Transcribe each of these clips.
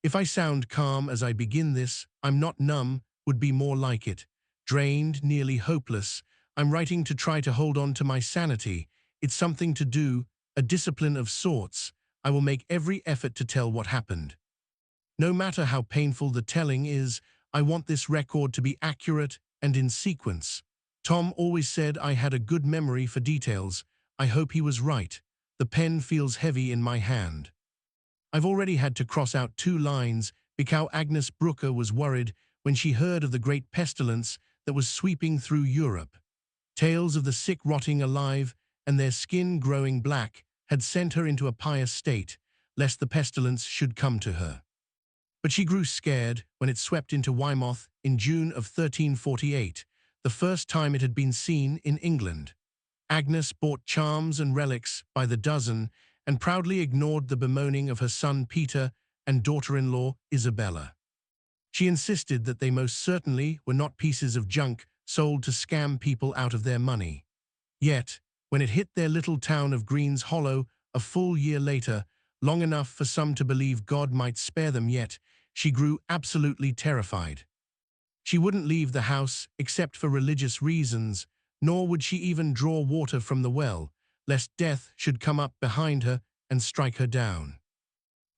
If I sound calm as I begin this, I'm not numb, would be more like it. Drained, nearly hopeless. I'm writing to try to hold on to my sanity. It's something to do, a discipline of sorts. I will make every effort to tell what happened. No matter how painful the telling is, I want this record to be accurate and in sequence. Tom always said I had a good memory for details. I hope he was right. The pen feels heavy in my hand. I've already had to cross out 2 lines because Agnes Brooker was worried when she heard of the great pestilence that was sweeping through Europe. Tales of the sick rotting alive and their skin growing black had sent her into a pious state, lest the pestilence should come to her. But she grew scared when it swept into Weymouth in June of 1348, the first time it had been seen in England. Agnes bought charms and relics by the dozen and proudly ignored the bemoaning of her son Peter and daughter-in-law Isabella. She insisted that they most certainly were not pieces of junk sold to scam people out of their money. Yet, when it hit their little town of Green's Hollow a full year later, long enough for some to believe God might spare them yet, she grew absolutely terrified. She wouldn't leave the house except for religious reasons, nor would she even draw water from the well, lest death should come up behind her and strike her down.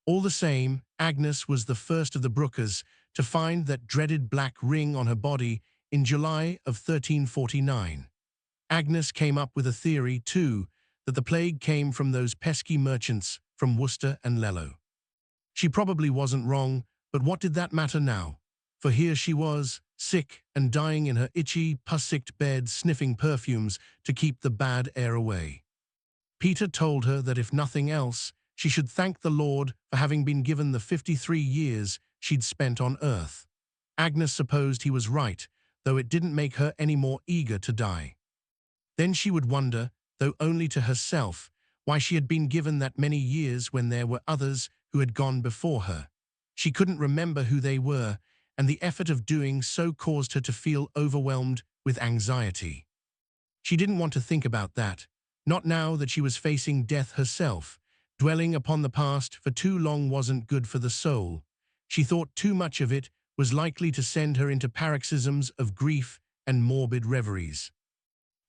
All the same, Agnes was the first of the Brookers to find that dreaded black ring on her body in July of 1349. Agnes came up with a theory, too, that the plague came from those pesky merchants from Worcester and Lello. She probably wasn't wrong, but what did that matter now? For here she was, sick and dying in her itchy, pus-sicked bed, sniffing perfumes to keep the bad air away. Peter told her that if nothing else, she should thank the Lord for having been given the 53 years she'd spent on earth. Agnes supposed he was right, though it didn't make her any more eager to die. Then she would wonder, though only to herself, why she had been given that many years when there were others who had gone before her. She couldn't remember who they were, and the effort of doing so caused her to feel overwhelmed with anxiety. She didn't want to think about that, not now that she was facing death herself. Dwelling upon the past for too long wasn't good for the soul. She thought too much of it was likely to send her into paroxysms of grief and morbid reveries.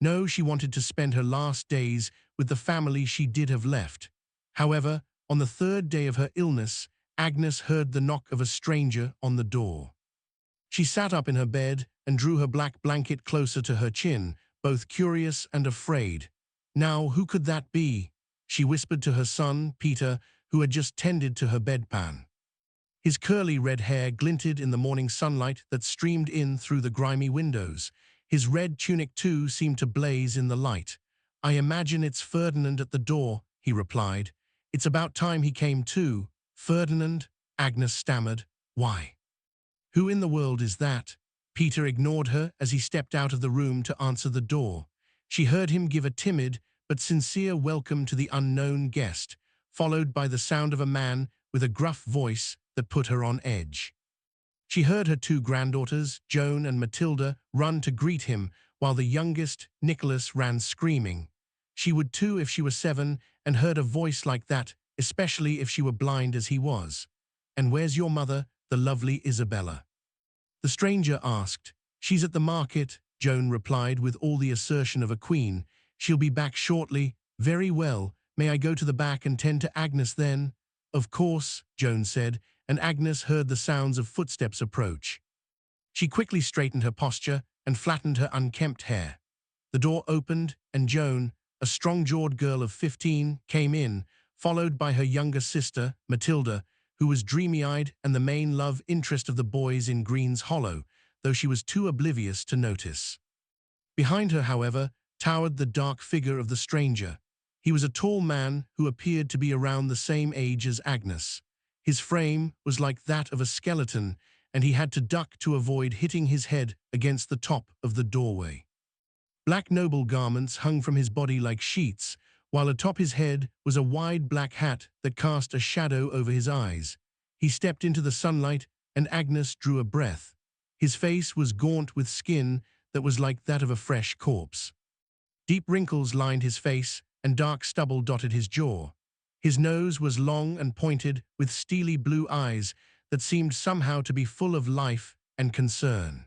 No, she wanted to spend her last days with the family she did have left. However, on the 3rd day of her illness, Agnes heard the knock of a stranger on the door. She sat up in her bed and drew her black blanket closer to her chin, both curious and afraid. Now, who could that be? She whispered to her son, Peter, who had just tended to her bedpan. His curly red hair glinted in the morning sunlight that streamed in through the grimy windows. His red tunic, too, seemed to blaze in the light. "I imagine it's Ferdinand at the door," he replied. "It's about time he came too." "Ferdinand?" Agnes stammered. "Why? Who in the world is that?" Peter ignored her as he stepped out of the room to answer the door. She heard him give a timid but sincere welcome to the unknown guest, followed by the sound of a man with a gruff voice that put her on edge. She heard her 2 granddaughters, Joan and Matilda, run to greet him, while the youngest, Nicholas, ran screaming. She would too if she were 7 and heard a voice like that, especially if she were blind as he was. "And where's your mother, the lovely Isabella?" the stranger asked. "She's at the market," Joan replied with all the assertion of a queen. "She'll be back shortly." "Very well. May I go to the back and tend to Agnes then?" "Of course," Joan said, and Agnes heard the sounds of footsteps approach. She quickly straightened her posture and flattened her unkempt hair. The door opened, and Joan, a strong-jawed girl of 15, came in, followed by her younger sister, Matilda, who was dreamy-eyed and the main love interest of the boys in Green's Hollow, though she was too oblivious to notice. Behind her, however, towered the dark figure of the stranger. He was a tall man who appeared to be around the same age as Agnes. His frame was like that of a skeleton, and he had to duck to avoid hitting his head against the top of the doorway. Black noble garments hung from his body like sheets, while atop his head was a wide black hat that cast a shadow over his eyes. He stepped into the sunlight, and Agnes drew a breath. His face was gaunt with skin that was like that of a fresh corpse. Deep wrinkles lined his face, and dark stubble dotted his jaw. His nose was long and pointed, with steely blue eyes that seemed somehow to be full of life and concern.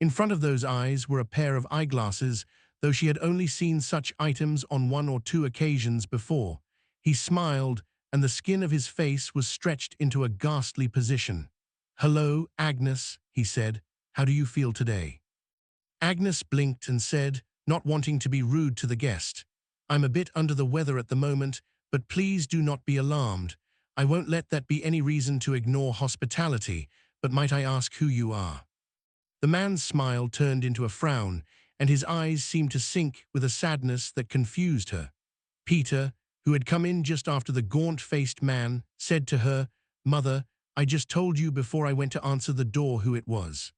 In front of those eyes were a pair of eyeglasses, though she had only seen such items on 1 or 2 occasions before. He smiled, and the skin of his face was stretched into a ghastly position. "Hello, Agnes," he said. "How do you feel today?" Agnes blinked and said, not wanting to be rude to the guest, "I'm a bit under the weather at the moment, but please do not be alarmed. I won't let that be any reason to ignore hospitality, but might I ask who you are?" The man's smile turned into a frown, and his eyes seemed to sink with a sadness that confused her. Peter, who had come in just after the gaunt-faced man, said to her, "Mother, I just told you before I went to answer the door who it was.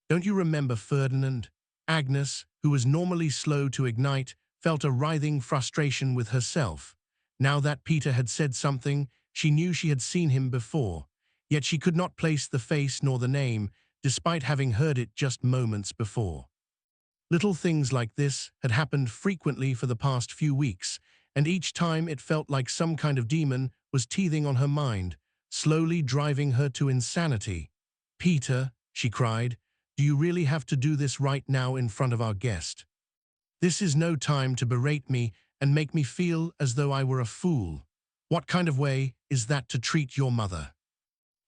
Don't you remember Ferdinand?" Agnes, who was normally slow to ignite, felt a writhing frustration with herself. Now that Peter had said something, she knew she had seen him before, yet she could not place the face nor the name, despite having heard it just moments before. Little things like this had happened frequently for the past few weeks, and each time it felt like some kind of demon was teething on her mind, slowly driving her to insanity. "Peter," she cried, "do you really have to do this right now in front of our guest? This is no time to berate me and make me feel as though I were a fool. What kind of way is that to treat your mother?"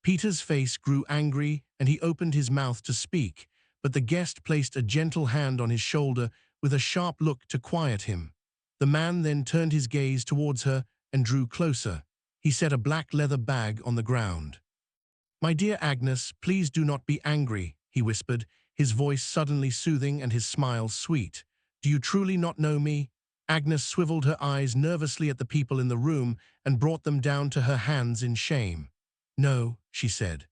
Peter's face grew angry and he opened his mouth to speak, but the guest placed a gentle hand on his shoulder with a sharp look to quiet him. The man then turned his gaze towards her and drew closer. He set a black leather bag on the ground. "My dear Agnes, please do not be angry," he whispered, his voice suddenly soothing and his smile sweet. "Do you truly not know me?" Agnes swiveled her eyes nervously at the people in the room and brought them down to her hands in shame. "No," she said.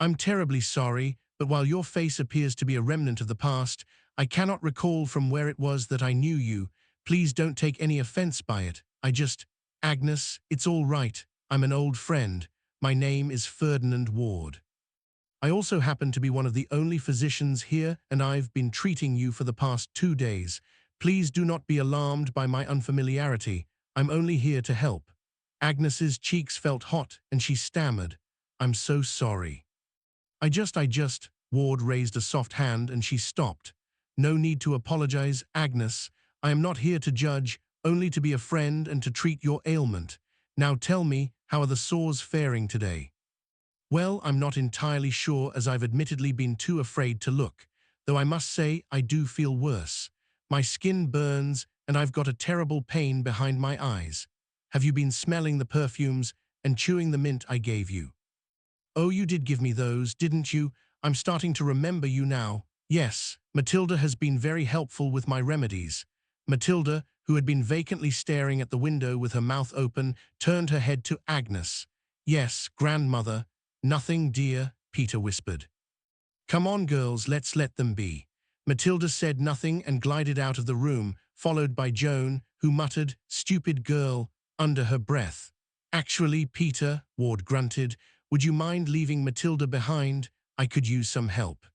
"I'm terribly sorry, but while your face appears to be a remnant of the past, I cannot recall from where it was that I knew you. Please don't take any offense by it. Agnes, it's all right. I'm an old friend. My name is Ferdinand Ward. I also happen to be one of the only physicians here, and I've been treating you for the past 2 days. Please do not be alarmed by my unfamiliarity. I'm only here to help." Agnes's cheeks felt hot, and she stammered, "I'm so sorry." I just, Ward raised a soft hand and she stopped. "No need to apologize, Agnes. I am not here to judge, only to be a friend and to treat your ailment. Now tell me, how are the sores faring today?" "Well, I'm not entirely sure, as I've admittedly been too afraid to look, though I must say I do feel worse. My skin burns and I've got a terrible pain behind my eyes. Have you been smelling the perfumes and chewing the mint I gave you?" "Oh, you did give me those, didn't you? I'm starting to remember you now. Yes, Matilda has been very helpful with my remedies." Matilda, who had been vacantly staring at the window with her mouth open, turned her head to Agnes. "Yes, grandmother." "Nothing, dear," Peter whispered. "Come on, girls, let's let them be." Matilda said nothing and glided out of the room, followed by Joan, who muttered, "Stupid girl," under her breath. "Actually, Peter," Ward grunted, "would you mind leaving Matilda behind? I could use some help."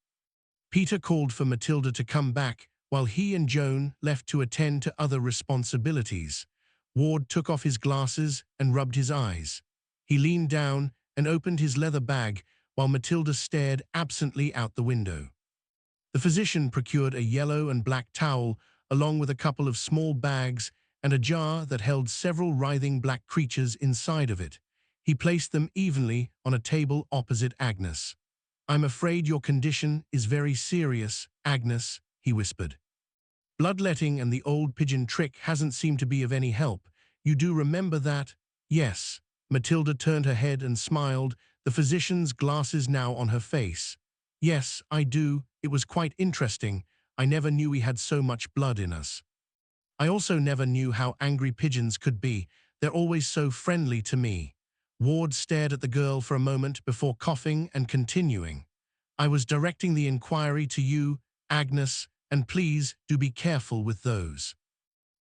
Peter called for Matilda to come back, while he and Joan left to attend to other responsibilities. Ward took off his glasses and rubbed his eyes. He leaned down and opened his leather bag, while Matilda stared absently out the window. The physician procured a yellow and black towel, along with a couple of small bags and a jar that held several writhing black creatures inside of it. He placed them evenly on a table opposite Agnes. "I'm afraid your condition is very serious, Agnes," he whispered. "Bloodletting and the old pigeon trick hasn't seemed to be of any help. You do remember that?" "Yes." Matilda turned her head and smiled, the physician's glasses now on her face. "Yes, I do. It was quite interesting. I never knew we had so much blood in us. I also never knew how angry pigeons could be. They're always so friendly to me." Ward stared at the girl for a moment before coughing and continuing. "I was directing the inquiry to you, Agnes, and please do be careful with those.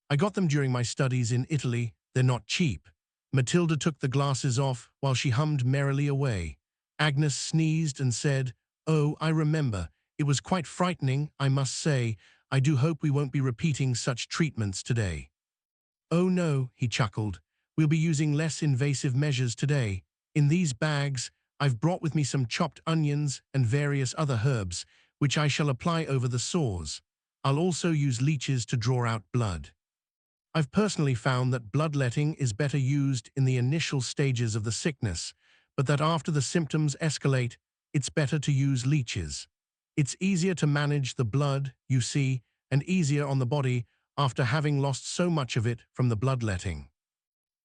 I got them during my studies in Italy. They're not cheap." Matilda took the glasses off while she hummed merrily away. Agnes sneezed and said, "Oh, I remember. It was quite frightening, I must say. I do hope we won't be repeating such treatments today." "Oh no," he chuckled. "We'll be using less invasive measures today. In these bags, I've brought with me some chopped onions and various other herbs, which I shall apply over the sores. I'll also use leeches to draw out blood. I've personally found that bloodletting is better used in the initial stages of the sickness, but that after the symptoms escalate, it's better to use leeches. It's easier to manage the blood, you see, and easier on the body after having lost so much of it from the bloodletting.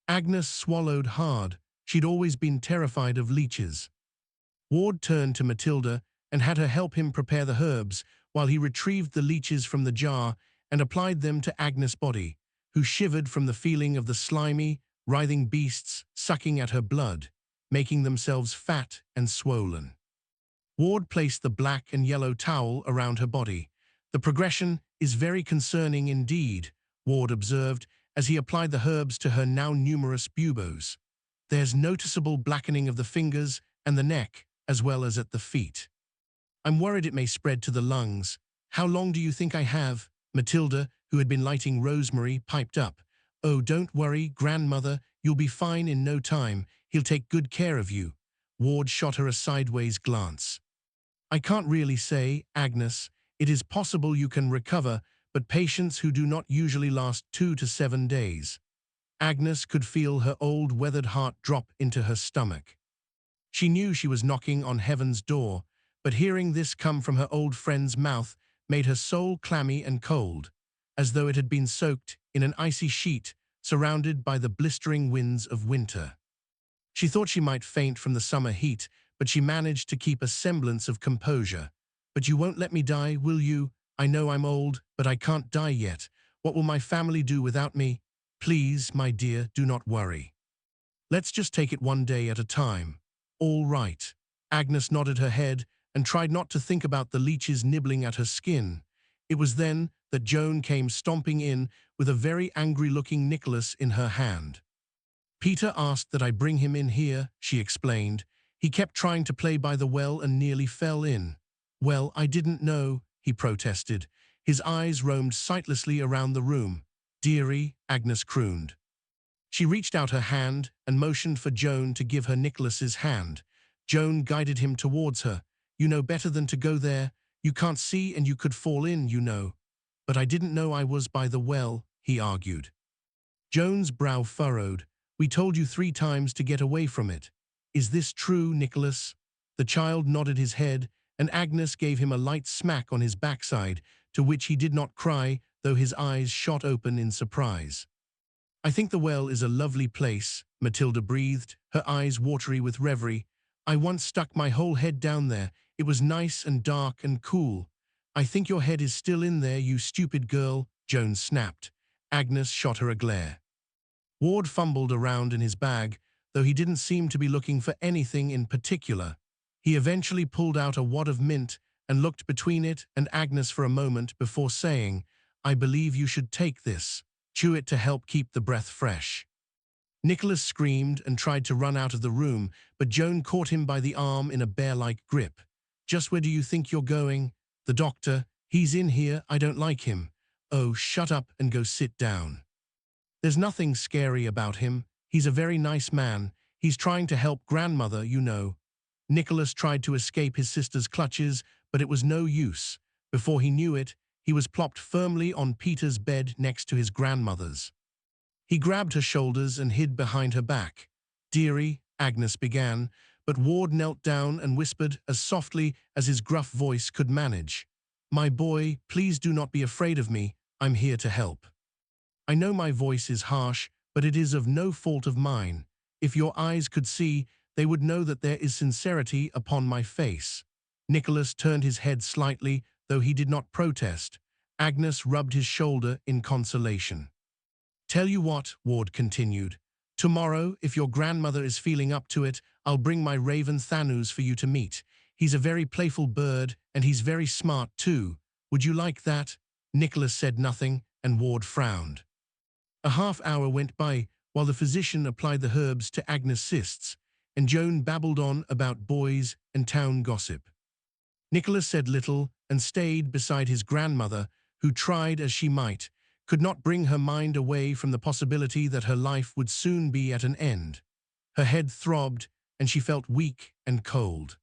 Agnes swallowed hard. She'd always been terrified of leeches. Ward turned to Matilda and had her help him prepare the herbs while he retrieved the leeches from the jar and applied them to Agnes' body, who shivered from the feeling of the slimy, writhing beasts sucking at her blood, making themselves fat and swollen. Ward placed the black and yellow towel around her body. The progression is very concerning indeed, Ward observed as he applied the herbs to her now numerous buboes. There's noticeable blackening of the fingers and the neck, as well as at the feet. I'm worried it may spread to the lungs. How long do you think I have? Matilda, who had been lighting rosemary, piped up. Oh, don't worry, grandmother, you'll be fine in no time. He'll take good care of you. Ward shot her a sideways glance. I can't really say, Agnes. It is possible you can recover, but patients who do not usually last 2 to 7 days. Agnes could feel her old weathered heart drop into her stomach. She knew she was knocking on heaven's door, but hearing this come from her old friend's mouth made her soul clammy and cold, as though it had been soaked in an icy sheet surrounded by the blistering winds of winter. She thought she might faint from the summer heat, but she managed to keep a semblance of composure. But you won't let me die, will you? I know I'm old, but I can't die yet. What will my family do without me? Please, my dear, do not worry. Let's just take it one day at a time. All right. Agnes nodded her head and tried not to think about the leeches nibbling at her skin. It was then that Joan came stomping in with a very angry-looking Nicholas in her hand. Peter asked that I bring him in here, she explained. He kept trying to play by the well and nearly fell in. Well, I didn't know, he protested. His eyes roamed sightlessly around the room. Dearie, Agnes crooned. She reached out her hand and motioned for Joan to give her Nicholas's hand. Joan guided him towards her. You know better than to go there. You can't see and you could fall in, you know. But I didn't know I was by the well, he argued. Joan's brow furrowed. We told you 3 times to get away from it. Is this true, Nicholas? The child nodded his head, and Agnes gave him a light smack on his backside, to which he did not cry, though his eyes shot open in surprise. I think the well is a lovely place, Matilda breathed, her eyes watery with reverie. I once stuck my whole head down there. It was nice and dark and cool. I think your head is still in there, you stupid girl, Joan snapped. Agnes shot her a glare. Ward fumbled around in his bag, though he didn't seem to be looking for anything in particular. He eventually pulled out a wad of mint and looked between it and Agnes for a moment before saying, I believe you should take this. Chew it to help keep the breath fresh. Nicholas screamed and tried to run out of the room, but Joan caught him by the arm in a bear-like grip. Just where do you think you're going? The doctor. He's in here. I don't like him. Oh, shut up and go sit down. There's nothing scary about him. He's a very nice man. He's trying to help grandmother, you know. Nicholas tried to escape his sister's clutches, but it was no use. Before he knew it, he was plopped firmly on Peter's bed next to his grandmother's. He grabbed her shoulders and hid behind her back. Dearie, Agnes began, but Ward knelt down and whispered as softly as his gruff voice could manage. My boy, please do not be afraid of me. I'm here to help. I know my voice is harsh, but it is of no fault of mine. If your eyes could see, they would know that there is sincerity upon my face. Nicholas turned his head slightly, though he did not protest. Agnes rubbed his shoulder in consolation. Tell you what, Ward continued. Tomorrow, if your grandmother is feeling up to it, I'll bring my raven Thanos for you to meet. He's a very playful bird, and he's very smart too. Would you like that? Nicholas said nothing, and Ward frowned. A half-hour went by while the physician applied the herbs to Agnes' cysts, and Joan babbled on about boys and town gossip. Nicholas said little and stayed beside his grandmother, who tried as she might, could not bring her mind away from the possibility that her life would soon be at an end. Her head throbbed, and she felt weak and cold.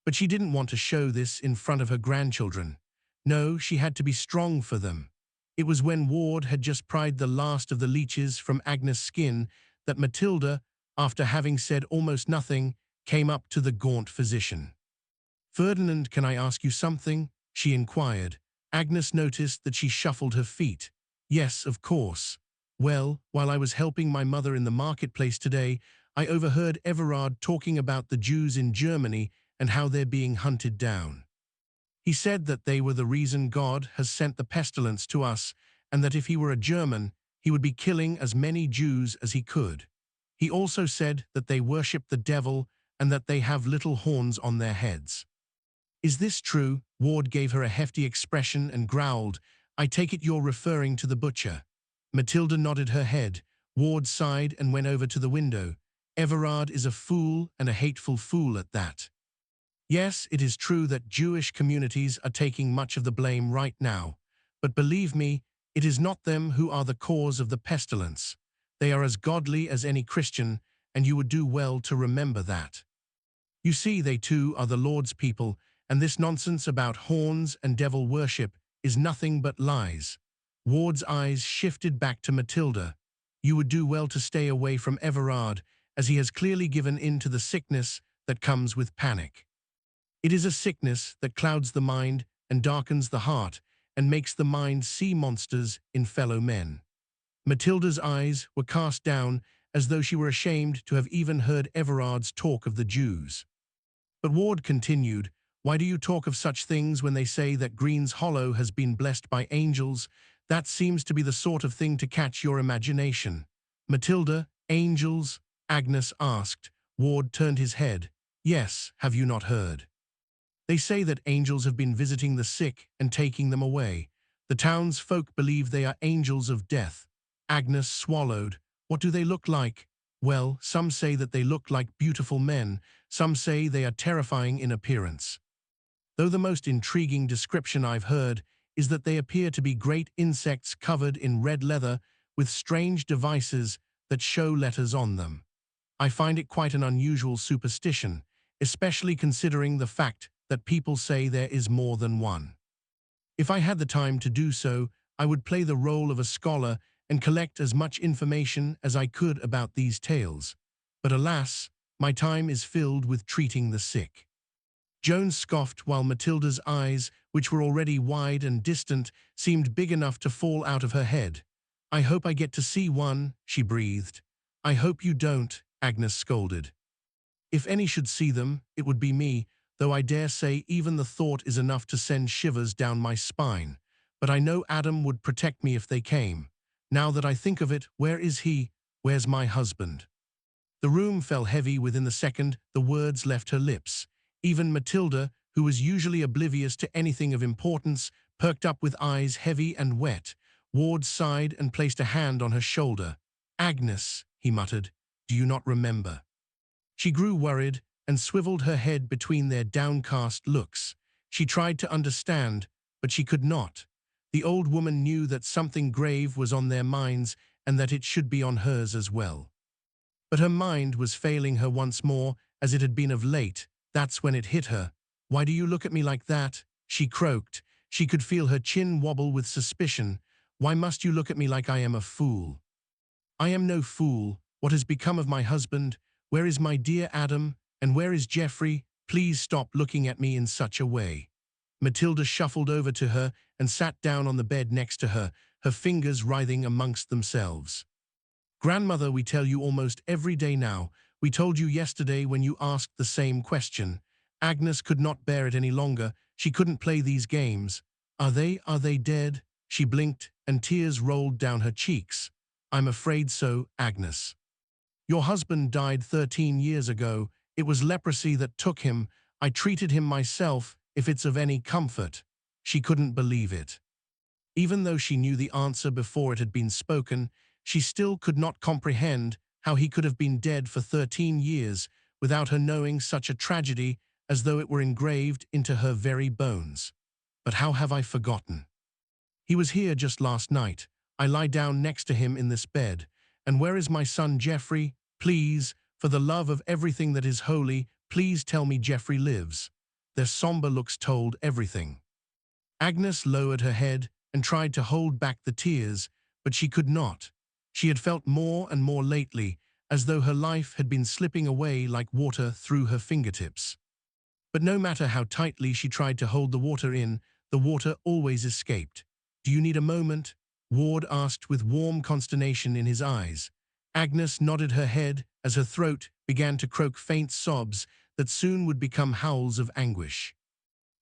But she didn't want to show this in front of her grandchildren. No, she had to be strong for them. It was when Ward had just pried the last of the leeches from Agnes' skin that Matilda, after having said almost nothing, came up to the gaunt physician. "Ferdinand, can I ask you something?" she inquired. Agnes noticed that she shuffled her feet. "Yes, of course. Well, while I was helping my mother in the marketplace today, I overheard Everard talking about the Jews in Germany and how they're being hunted down. He said that they were the reason God has sent the pestilence to us, and that if he were a German, he would be killing as many Jews as he could. He also said that they worship the devil and that they have little horns on their heads." "Is this true?" Ward gave her a hefty expression and growled, "I take it you're referring to the butcher." Matilda nodded her head. Ward sighed and went over to the window. "Everard is a fool, and a hateful fool at that. Yes, it is true that Jewish communities are taking much of the blame right now, but believe me, it is not them who are the cause of the pestilence. They are as godly as any Christian, and you would do well to remember that. You see, they too are the Lord's people, and this nonsense about horns and devil worship is nothing but lies." Ward's eyes shifted back to Matilda. "You would do well to stay away from Everard, as he has clearly given in to the sickness that comes with panic. It is a sickness that clouds the mind and darkens the heart and makes the mind see monsters in fellow men." Matilda's eyes were cast down as though she were ashamed to have even heard Everard's talk of the Jews. But Ward continued, "Why do you talk of such things when they say that Green's Hollow has been blessed by angels? That seems to be the sort of thing to catch your imagination." "Matilda, angels?" Agnes asked. Ward turned his head. "Yes, have you not heard? They say that angels have been visiting the sick and taking them away. The townsfolk believe they are angels of death." Agnes swallowed. "What do they look like?" "Well, some say that they look like beautiful men. Some say they are terrifying in appearance. Though the most intriguing description I've heard is that they appear to be great insects covered in red leather with strange devices that show letters on them. I find it quite an unusual superstition, especially considering the fact that people say there is more than one. If I had the time to do so, I would play the role of a scholar and collect as much information as I could about these tales. But alas, my time is filled with treating the sick." Joan scoffed while Matilda's eyes, which were already wide and distant, seemed big enough to fall out of her head. "I hope I get to see one," she breathed. "I hope you don't," Agnes scolded. "If any should see them, it would be me, though I dare say even the thought is enough to send shivers down my spine. But I know Adam would protect me if they came. Now that I think of it, where is he? Where's my husband?" The room fell heavy within the second the words left her lips. Even Matilda, who was usually oblivious to anything of importance, perked up with eyes heavy and wet. Ward sighed and placed a hand on her shoulder. "Agnes," he muttered, "do you not remember?" She grew worried and swiveled her head between their downcast looks. She tried to understand, but she could not. The old woman knew that something grave was on their minds and that it should be on hers as well. But her mind was failing her once more, as it had been of late. That's when it hit her. "Why do you look at me like that?" she croaked. She could feel her chin wobble with suspicion. "Why must you look at me like I am a fool?" "I am no fool. What has become of my husband? Where is my dear Adam? And where is Geoffrey? Please stop looking at me in such a way." Matilda shuffled over to her and sat down on the bed next to her, her fingers writhing amongst themselves. "Grandmother, we tell you almost every day now. We told you yesterday when you asked the same question." Agnes could not bear it any longer. She couldn't play these games. Are they dead?" She blinked, and tears rolled down her cheeks. "I'm afraid so, Agnes. Your husband died 13 years ago. It was leprosy that took him. I treated him myself, if it's of any comfort." She couldn't believe it. Even though she knew the answer before it had been spoken, she still could not comprehend how he could have been dead for 13 years without her knowing such a tragedy, as though it were engraved into her very bones. "But how have I forgotten? He was here just last night. I lie down next to him in this bed. And where is my son Geoffrey? Please, For the love of everything that is holy, please tell me Geoffrey lives." Their somber looks told everything. Agnes lowered her head and tried to hold back the tears, but she could not. She had felt more and more lately, as though her life had been slipping away like water through her fingertips. But no matter how tightly she tried to hold the water always escaped. "Do you need a moment?" Ward asked with warm consternation in his eyes. Agnes nodded her head as her throat began to croak faint sobs that soon would become howls of anguish.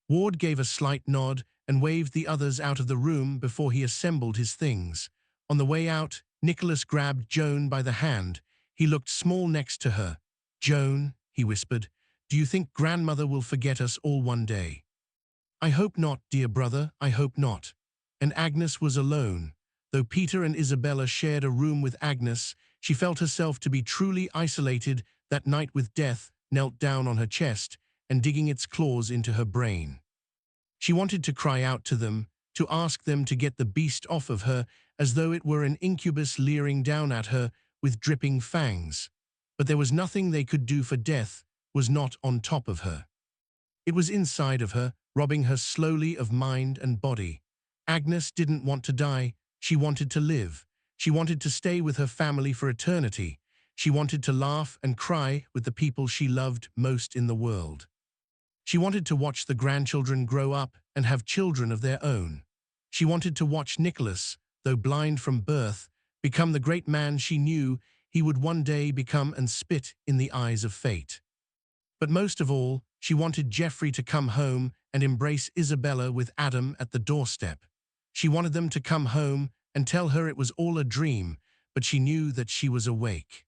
Ward gave a slight nod and waved the others out of the room before he assembled his things. On the way out, Nicholas grabbed Joan by the hand. He looked small next to her. "Joan," he whispered, "do you think grandmother will forget us all one day?" "I hope not, dear brother, I hope not." And Agnes was alone. Though Peter and Isabella shared a room with Agnes, she felt herself to be truly isolated that night with death knelt down on her chest and digging its claws into her brain. She wanted to cry out to them, to ask them to get the beast off of her, as though it were an incubus leering down at her with dripping fangs. But there was nothing they could do, for death was not on top of her. It was inside of her, robbing her slowly of mind and body. Agnes didn't want to die, she wanted to live. She wanted to stay with her family for eternity. She wanted to laugh and cry with the people she loved most in the world. She wanted to watch the grandchildren grow up and have children of their own. She wanted to watch Nicholas, though blind from birth, become the great man she knew he would one day become and spit in the eyes of fate. But most of all, she wanted Geoffrey to come home and embrace Isabella with Adam at the doorstep. She wanted them to come home and tell her it was all a dream, but she knew that she was awake.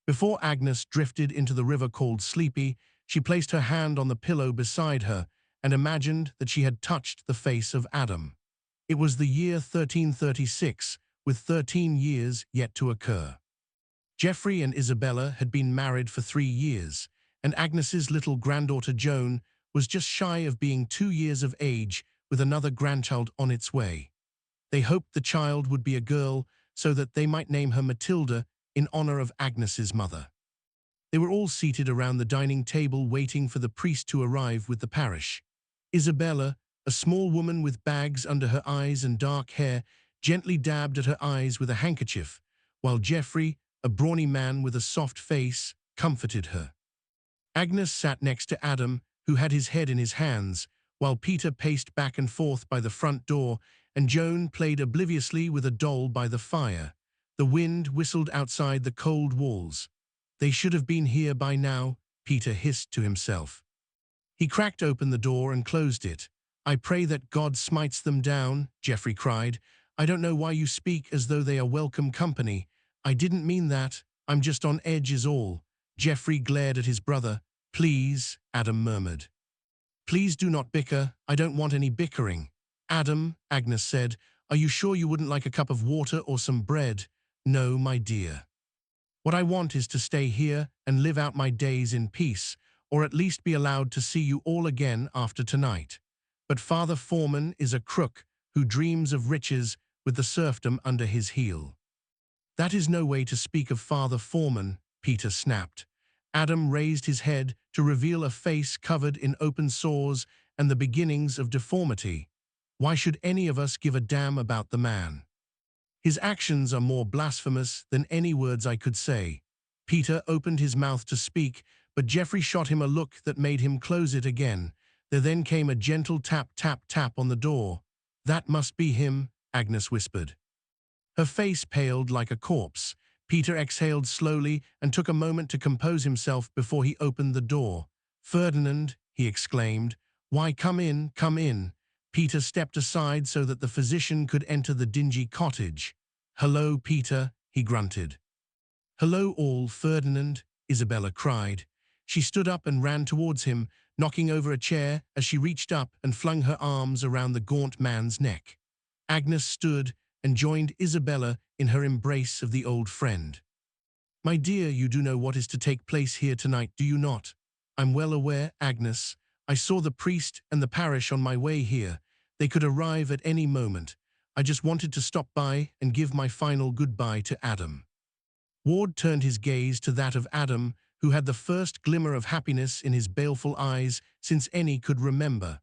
Before Agnes drifted into the river called Sleepy, she placed her hand on the pillow beside her and imagined that she had touched the face of Adam. It was the year 1336, with 13 years yet to occur. Geoffrey and Isabella had been married for 3 years, and Agnes's little granddaughter Joan was just shy of being 2 years of age, with another grandchild on its way. They hoped the child would be a girl so that they might name her Matilda in honor of Agnes's mother. They were all seated around the dining table waiting for the priest to arrive with the parish. Isabella, a small woman with bags under her eyes and dark hair, gently dabbed at her eyes with a handkerchief, while Geoffrey, a brawny man with a soft face, comforted her. Agnes sat next to Adam, who had his head in his hands, while Peter paced back and forth by the front door, and Joan played obliviously with a doll by the fire. The wind whistled outside the cold walls. "They should have been here by now," Peter hissed to himself. He cracked open the door and closed it. "I pray that God smites them down," Geoffrey cried. "I don't know why you speak as though they are welcome company. I didn't mean that. I'm just on edge is all." Geoffrey glared at his brother. "Please," Adam murmured. "Please do not bicker. I don't want any bickering." "Adam," Agnes said, "are you sure you wouldn't like a cup of water or some bread?" "No, my dear. What I want is to stay here and live out my days in peace, or at least be allowed to see you all again after tonight. But Father Foreman is a crook who dreams of riches with the serfdom under his heel." "That is no way to speak of Father Foreman," Peter snapped. Adam raised his head to reveal a face covered in open sores and the beginnings of deformity. "Why should any of us give a damn about the man? His actions are more blasphemous than any words I could say." Peter opened his mouth to speak, but Geoffrey shot him a look that made him close it again. There then came a gentle tap, tap, tap on the door. "That must be him," Agnes whispered. Her face paled like a corpse. Peter exhaled slowly and took a moment to compose himself before he opened the door. "Ferdinand," he exclaimed. "Why, come in, come in." Peter stepped aside so that the physician could enter the dingy cottage. "Hello, Peter," he grunted. "Hello all, Ferdinand," Isabella cried. She stood up and ran towards him, knocking over a chair as she reached up and flung her arms around the gaunt man's neck. Agnes stood and joined Isabella in her embrace of the old friend. "My dear, you do know what is to take place here tonight, do you not?" "I'm well aware, Agnes. I saw the priest and the parish on my way here. They could arrive at any moment. I just wanted to stop by and give my final goodbye to Adam." Ward turned his gaze to that of Adam, who had the first glimmer of happiness in his baleful eyes since any could remember.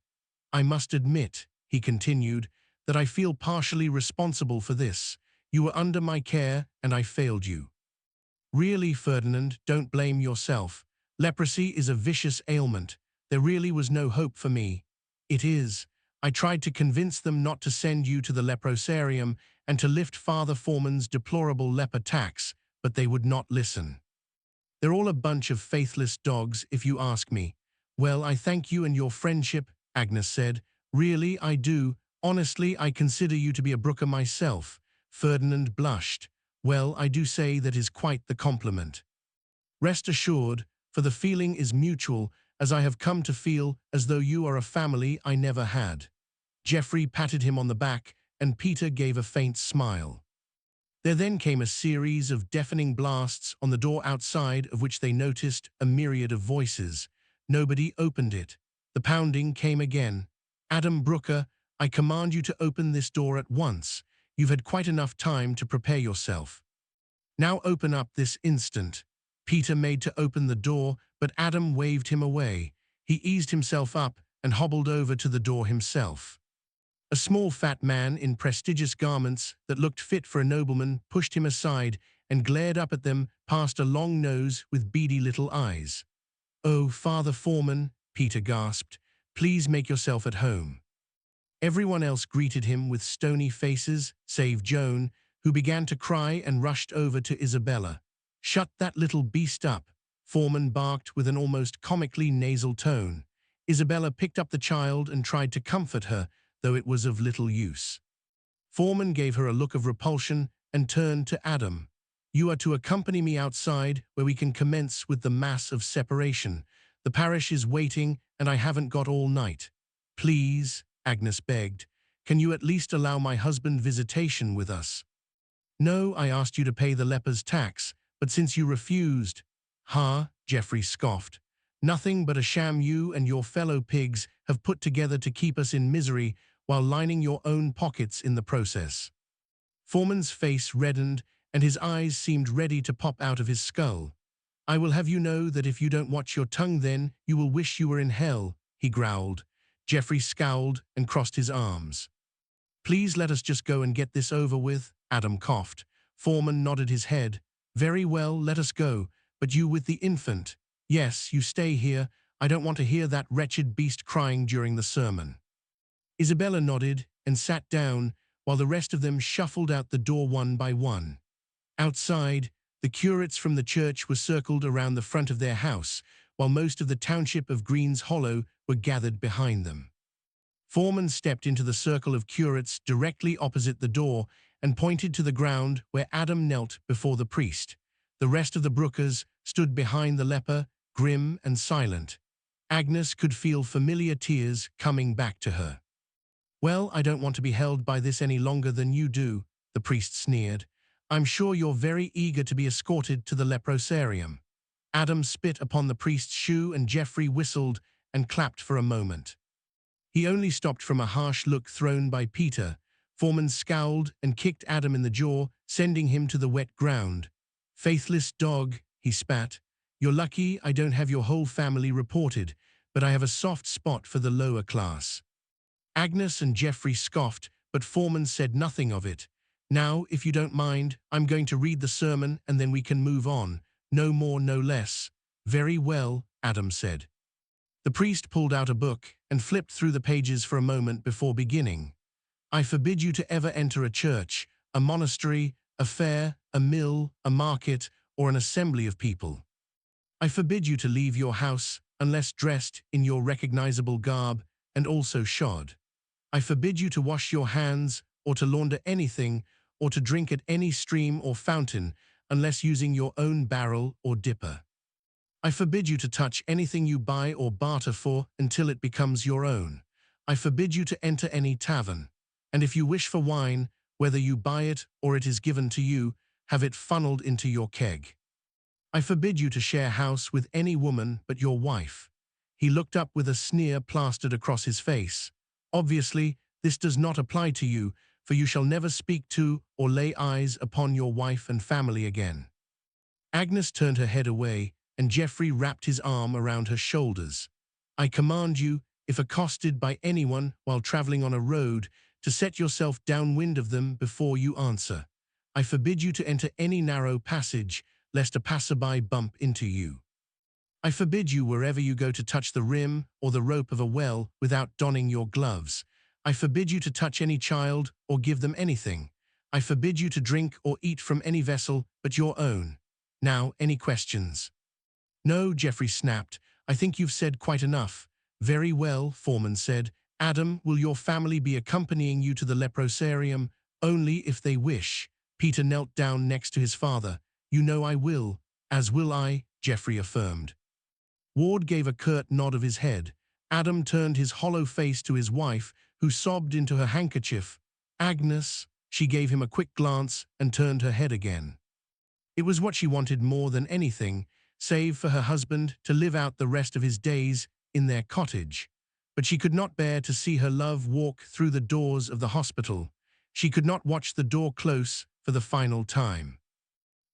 "I must admit," he continued, "that I feel partially responsible for this. You were under my care, and I failed you." "Really, Ferdinand, don't blame yourself. Leprosy is a vicious ailment. There really was no hope for me." "It is. I tried to convince them not to send you to the leprosarium and to lift Father Foreman's deplorable leper tax, but they would not listen. They're all a bunch of faithless dogs, if you ask me." "Well, I thank you and your friendship," Agnes said. "Really, I do. Honestly, I consider you to be a brooker myself." Ferdinand blushed. "Well, I do say that is quite the compliment." "Rest assured, for the feeling is mutual, as I have come to feel as though you are a family I never had." Geoffrey patted him on the back, and Peter gave a faint smile. There then came a series of deafening blasts on the door outside, of which they noticed a myriad of voices. Nobody opened it. The pounding came again. "Adam Brooker, I command you to open this door at once. You've had quite enough time to prepare yourself. Now open up this instant." Peter made to open the door, but Adam waved him away. He eased himself up and hobbled over to the door himself. A small fat man in prestigious garments that looked fit for a nobleman pushed him aside and glared up at them past a long nose with beady little eyes. "Oh, Father Foreman," Peter gasped, "please make yourself at home." Everyone else greeted him with stony faces, save Joan, who began to cry and rushed over to Isabella. "Shut that little beast up," Foreman barked with an almost comically nasal tone. Isabella picked up the child and tried to comfort her, though it was of little use. Foreman gave her a look of repulsion and turned to Adam. "You are to accompany me outside, where we can commence with the mass of separation. The parish is waiting, and I haven't got all night." "Please," Agnes begged, "can you at least allow my husband visitation with us?" "No, I asked you to pay the leper's tax, but since you refused—" "Ha," Geoffrey scoffed. "Nothing but a sham you and your fellow pigs have put together to keep us in misery while lining your own pockets in the process." Foreman's face reddened, and his eyes seemed ready to pop out of his skull. "I will have you know that if you don't watch your tongue then, you will wish you were in hell," he growled. Geoffrey scowled and crossed his arms. "Please let us just go and get this over with," Adam coughed. Foreman nodded his head. "Very well, let us go, but you with the infant. Yes, you stay here. I don't want to hear that wretched beast crying during the sermon." Isabella nodded and sat down, while the rest of them shuffled out the door one by one. Outside, the curates from the church were circled around the front of their house, while most of the township of Green's Hollow were gathered behind them. Foreman stepped into the circle of curates directly opposite the door and pointed to the ground where Adam knelt before the priest. The rest of the Brookers stood behind the leper, grim and silent. Agnes could feel familiar tears coming back to her. "Well, I don't want to be held by this any longer than you do," the priest sneered. "I'm sure you're very eager to be escorted to the leprosarium." Adam spit upon the priest's shoe, and Geoffrey whistled and clapped for a moment. He only stopped from a harsh look thrown by Peter. Foreman scowled and kicked Adam in the jaw, sending him to the wet ground. "Faithless dog," he spat. "You're lucky I don't have your whole family reported, but I have a soft spot for the lower class." Agnes and Geoffrey scoffed, but Foreman said nothing of it. "Now, if you don't mind, I'm going to read the sermon and then we can move on. No more, no less." "Very well," Adam said. The priest pulled out a book and flipped through the pages for a moment before beginning. "I forbid you to ever enter a church, a monastery, a fair, a mill, a market, or an assembly of people. I forbid you to leave your house unless dressed in your recognizable garb and also shod. I forbid you to wash your hands or to launder anything or to drink at any stream or fountain unless using your own barrel or dipper. I forbid you to touch anything you buy or barter for until it becomes your own. I forbid you to enter any tavern. And if you wish for wine, whether you buy it or it is given to you, have it funneled into your keg. I forbid you to share house with any woman but your wife." He looked up with a sneer plastered across his face. "Obviously, this does not apply to you, for you shall never speak to or lay eyes upon your wife and family again." Agnes turned her head away, and Geoffrey wrapped his arm around her shoulders. I command you, if accosted by anyone while traveling on a road, to set yourself downwind of them before you answer. I forbid you to enter any narrow passage, lest a passerby bump into you. I forbid you wherever you go to touch the rim or the rope of a well without donning your gloves. I forbid you to touch any child or give them anything. I forbid you to drink or eat from any vessel but your own. Now, any questions? No, Geoffrey snapped. I think you've said quite enough. Very well, Foreman said. Adam, will your family be accompanying you to the leprosarium? Only if they wish. Peter knelt down next to his father. You know I will. As will I, Geoffrey affirmed. Ward gave a curt nod of his head. Adam turned his hollow face to his wife, who sobbed into her handkerchief. Agnes, she gave him a quick glance and turned her head again. It was what she wanted more than anything, save for her husband to live out the rest of his days in their cottage. But she could not bear to see her love walk through the doors of the hospital. She could not watch the door close for the final time.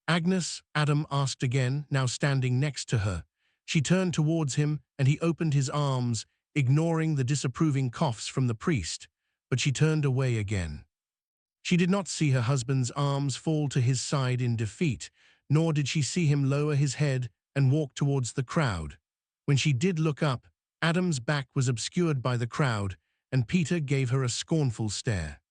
Agnes, Adam asked again, now standing next to her. She turned towards him, and he opened his arms, ignoring the disapproving coughs from the priest, but she turned away again. She did not see her husband's arms fall to his side in defeat, nor did she see him lower his head and walk towards the crowd. When she did look up, Adam's back was obscured by the crowd, and Peter gave her a scornful stare.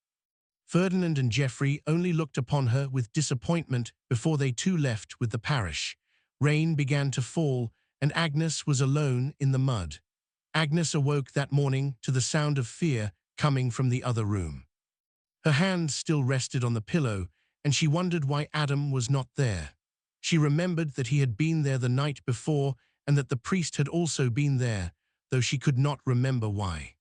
Ferdinand and Geoffrey only looked upon her with disappointment before they too left with the parish. Rain began to fall, and Agnes was alone in the mud. Agnes awoke that morning to the sound of fear coming from the other room. Her hand still rested on the pillow, and she wondered why Adam was not there. She remembered that he had been there the night before and that the priest had also been there, though she could not remember why.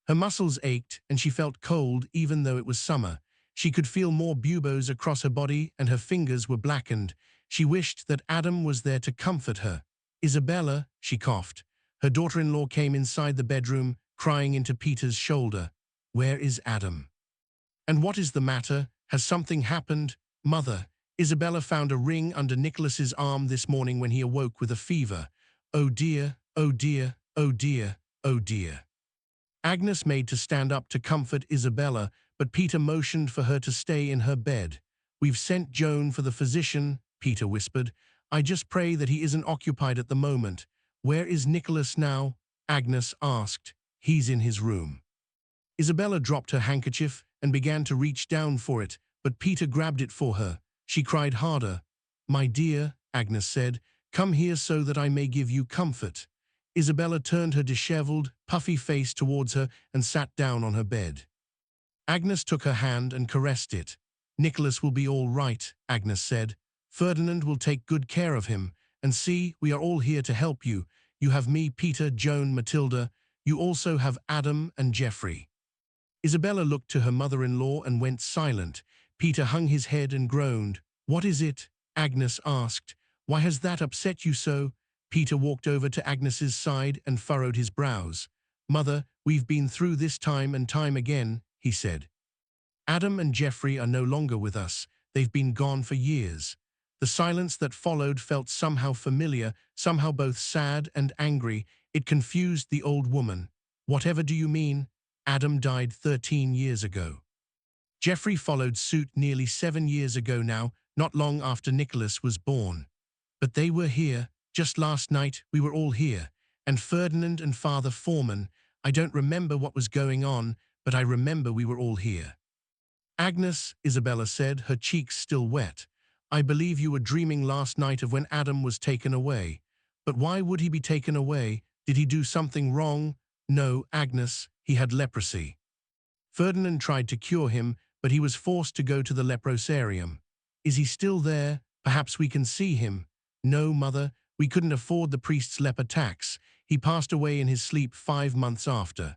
Her muscles ached and she felt cold even though it was summer. She could feel more buboes across her body and her fingers were blackened. She wished that Adam was there to comfort her. Isabella, she coughed. Her daughter-in-law came inside the bedroom, crying into Peter's shoulder. Where is Adam? And what is the matter? Has something happened? Mother, Isabella found a ring under Nicholas's arm this morning when he awoke with a fever. Oh dear, oh dear, oh dear, oh dear. Agnes made to stand up to comfort Isabella, but Peter motioned for her to stay in her bed. We've sent Joan for the physician, Peter whispered. I just pray that he isn't occupied at the moment. Where is Nicholas now? Agnes asked. He's in his room. Isabella dropped her handkerchief and began to reach down for it, but Peter grabbed it for her. She cried harder. My dear, Agnes said, come here so that I may give you comfort. Isabella turned her disheveled, puffy face towards her and sat down on her bed. Agnes took her hand and caressed it. Nicholas will be all right, Agnes said. Ferdinand will take good care of him. And see, we are all here to help you. You have me, Peter, Joan, Matilda. You also have Adam and Geoffrey. Isabella looked to her mother-in-law and went silent. Peter hung his head and groaned. What is it? Agnes asked. Why has that upset you so? Peter walked over to Agnes's side and furrowed his brows. Mother, we've been through this time and time again, he said. Adam and Geoffrey are no longer with us. They've been gone for years. The silence that followed felt somehow familiar, somehow both sad and angry. It confused the old woman. Whatever do you mean? Adam died 13 years ago. Geoffrey followed suit nearly 7 years ago now, not long after Nicholas was born. But they were here. Just last night, we were all here. And Ferdinand and Father Foreman. I don't remember what was going on, but I remember we were all here. Agnes, Isabella said, her cheeks still wet. I believe you were dreaming last night of when Adam was taken away. But why would he be taken away? Did he do something wrong? No, Agnes, he had leprosy. Ferdinand tried to cure him, but he was forced to go to the leprosarium. Is he still there? Perhaps we can see him. No, Mother, we couldn't afford the priest's leper tax. He passed away in his sleep 5 months after.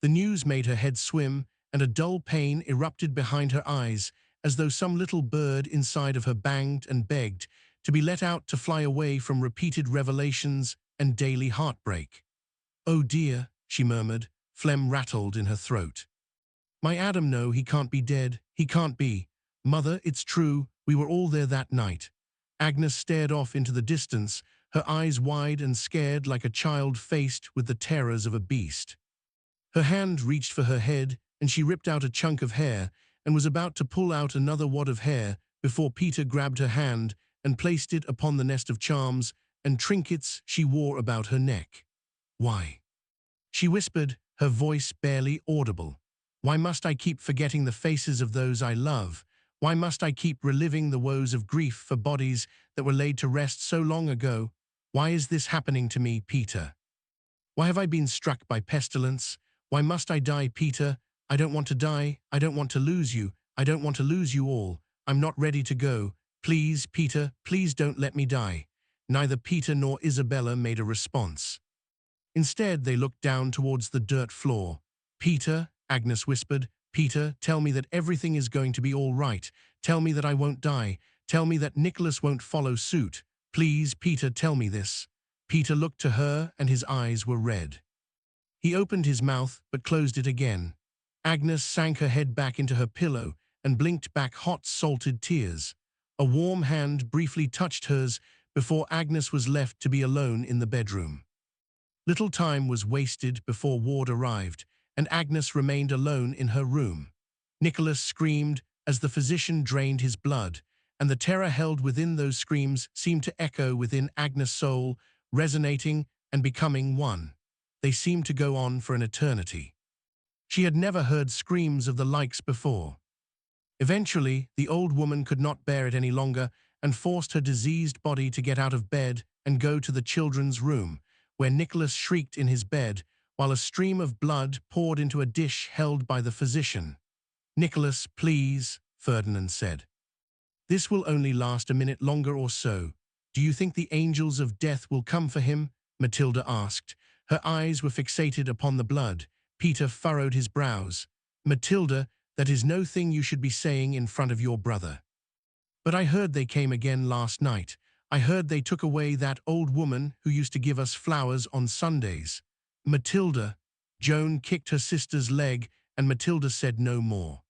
The news made her head swim, and a dull pain erupted behind her eyes, as though some little bird inside of her banged and begged to be let out to fly away from repeated revelations and daily heartbreak. Oh dear, she murmured, phlegm rattled in her throat. My Adam, no, he can't be dead. He can't be. Mother, it's true, we were all there that night. Agnes stared off into the distance, her eyes wide and scared like a child faced with the terrors of a beast. Her hand reached for her head, and she ripped out a chunk of hair and was about to pull out another wad of hair before Peter grabbed her hand and placed it upon the nest of charms and trinkets she wore about her neck. "Why?" she whispered, her voice barely audible. "Why must I keep forgetting the faces of those I love? Why must I keep reliving the woes of grief for bodies that were laid to rest so long ago? Why is this happening to me, Peter? Why have I been struck by pestilence? Why must I die, Peter? I don't want to die. I don't want to lose you. I don't want to lose you all. I'm not ready to go. Please, Peter, please don't let me die." Neither Peter nor Isabella made a response. Instead, they looked down towards the dirt floor. "Peter," Agnes whispered, "Peter, tell me that everything is going to be all right. Tell me that I won't die. Tell me that Nicholas won't follow suit. Please, Peter, tell me this." Peter looked to her, and his eyes were red. He opened his mouth, but closed it again. Agnes sank her head back into her pillow and blinked back hot, salted tears. A warm hand briefly touched hers before Agnes was left to be alone in the bedroom. Little time was wasted before Ward arrived, and Agnes remained alone in her room. Nicholas screamed as the physician drained his blood, and the terror held within those screams seemed to echo within Agnes' soul, resonating and becoming one. They seemed to go on for an eternity. She had never heard screams of the likes before. Eventually, the old woman could not bear it any longer and forced her diseased body to get out of bed and go to the children's room, where Nicholas shrieked in his bed while a stream of blood poured into a dish held by the physician. "Nicholas, please," Ferdinand said. "This will only last a minute longer or so. Do you think the angels of death will come for him?" Matilda asked. Her eyes were fixated upon the blood. Peter furrowed his brows. "Matilda, that is no thing you should be saying in front of your brother." "But I heard they came again last night. I heard they took away that old woman who used to give us flowers on Sundays." "Matilda." Joan kicked her sister's leg, and Matilda said no more.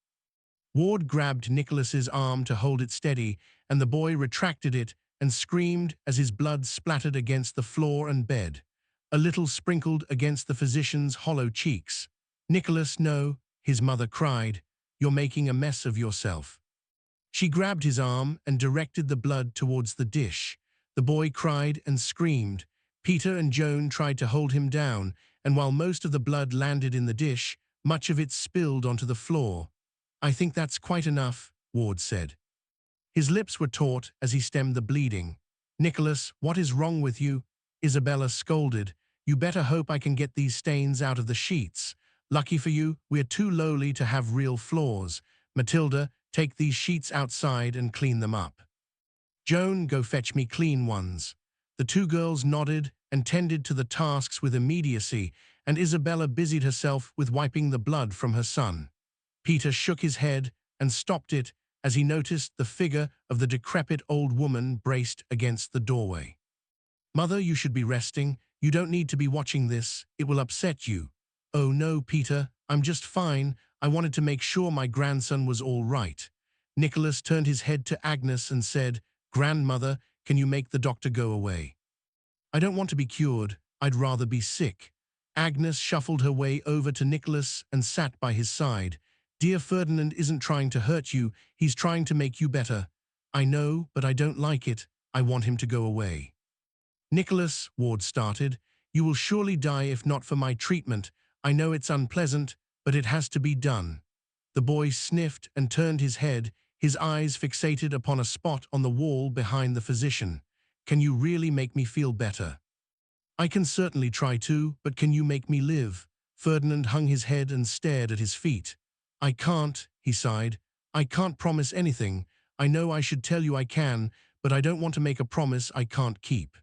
Ward grabbed Nicholas's arm to hold it steady, and the boy retracted it and screamed as his blood splattered against the floor and bed, a little sprinkled against the physician's hollow cheeks. "Nicholas, no," his mother cried. "You're making a mess of yourself." She grabbed his arm and directed the blood towards the dish. The boy cried and screamed. Peter and Joan tried to hold him down, and while most of the blood landed in the dish, much of it spilled onto the floor. "I think that's quite enough," Ward said. His lips were taut as he stemmed the bleeding. "Nicholas, what is wrong with you?" Isabella scolded. "You better hope I can get these stains out of the sheets. Lucky for you, we're too lowly to have real floors. Matilda, take these sheets outside and clean them up." "Joan, go fetch me clean ones." The two girls nodded and tended to the tasks with immediacy, and Isabella busied herself with wiping the blood from her son. Peter shook his head and stopped it as he noticed the figure of the decrepit old woman braced against the doorway. "Mother, you should be resting. You don't need to be watching this. It will upset you." "Oh no, Peter, I'm just fine. I wanted to make sure my grandson was all right." Nicholas turned his head to Agnes and said, "Grandmother, can you make the doctor go away? I don't want to be cured. I'd rather be sick." Agnes shuffled her way over to Nicholas and sat by his side. "Dear Ferdinand isn't trying to hurt you. He's trying to make you better." "I know, but I don't like it. I want him to go away." "Nicholas," Ward started, "you will surely die if not for my treatment. I know it's unpleasant, but it has to be done." The boy sniffed and turned his head, his eyes fixated upon a spot on the wall behind the physician. "Can you really make me feel better?" "I can certainly try to, but can you make me live?" Ferdinand hung his head and stared at his feet. "I can't," he sighed. "I can't promise anything. I know I should tell you I can, but I don't want to make a promise I can't keep.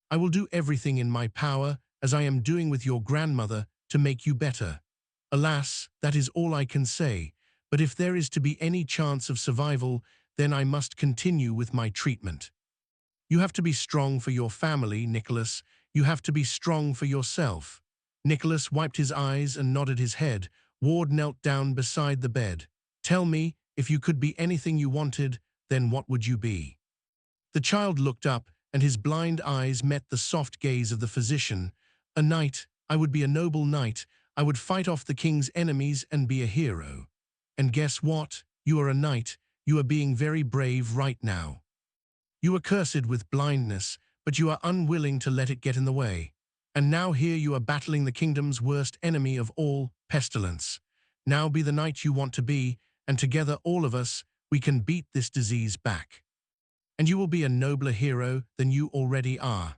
I will do everything in my power, as I am doing with your grandmother, to make you better. Alas, that is all I can say, but if there is to be any chance of survival, then I must continue with my treatment. You have to be strong for your family, Nicholas. You have to be strong for yourself." Nicholas wiped his eyes and nodded his head. Ward knelt down beside the bed. "Tell me, if you could be anything you wanted, then what would you be?" The child looked up, and his blind eyes met the soft gaze of the physician. A knight, I would be a noble knight. I would fight off the king's enemies and be a hero. And guess what? You are a knight. You are being very brave right now. You are cursed with blindness, but you are unwilling to let it get in the way. And now here you are battling the kingdom's worst enemy of all, pestilence. Now be the knight you want to be, and together all of us, we can beat this disease back. And you will be a nobler hero than you already are.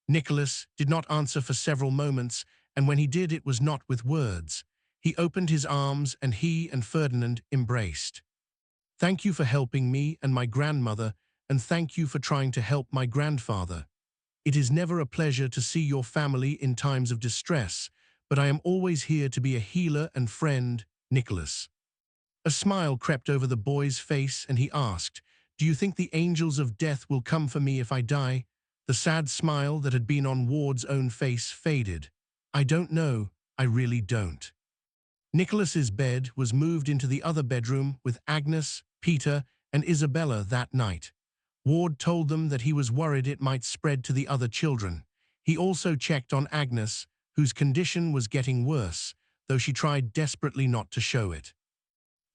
Nicholas did not answer for several moments, and when he did, it was not with words. He opened his arms, and he and Ferdinand embraced. Thank you for helping me and my grandmother, and thank you for trying to help my grandfather. It is never a pleasure to see your family in times of distress, but I am always here to be a healer and friend, Nicholas. A smile crept over the boy's face, and he asked, "Do you think the angels of death will come for me if I die?" The sad smile that had been on Ward's own face faded. "I don't know, I really don't." Nicholas's bed was moved into the other bedroom with Agnes, Peter, and Isabella that night. Ward told them that he was worried it might spread to the other children. He also checked on Agnes, whose condition was getting worse, though she tried desperately not to show it.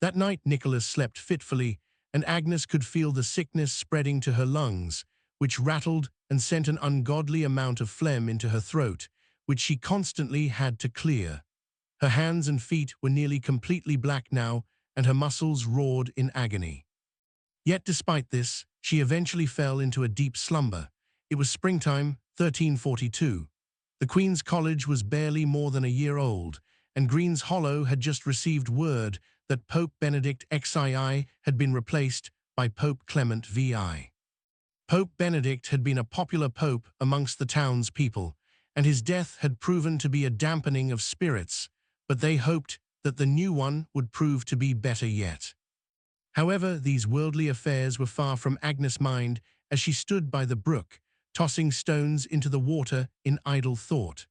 That night Nicholas slept fitfully, and Agnes could feel the sickness spreading to her lungs, which rattled and sent an ungodly amount of phlegm into her throat, which she constantly had to clear. Her hands and feet were nearly completely black now, and her muscles roared in agony. Yet despite this, she eventually fell into a deep slumber. It was springtime, 1342. The Queen's College was barely more than a year old, and Green's Hollow had just received word that Pope Benedict XII had been replaced by Pope Clement VI. Pope Benedict had been a popular pope amongst the townspeople, and his death had proven to be a dampening of spirits, but they hoped that the new one would prove to be better yet. However, these worldly affairs were far from Agnes' mind as she stood by the brook, tossing stones into the water in idle thought.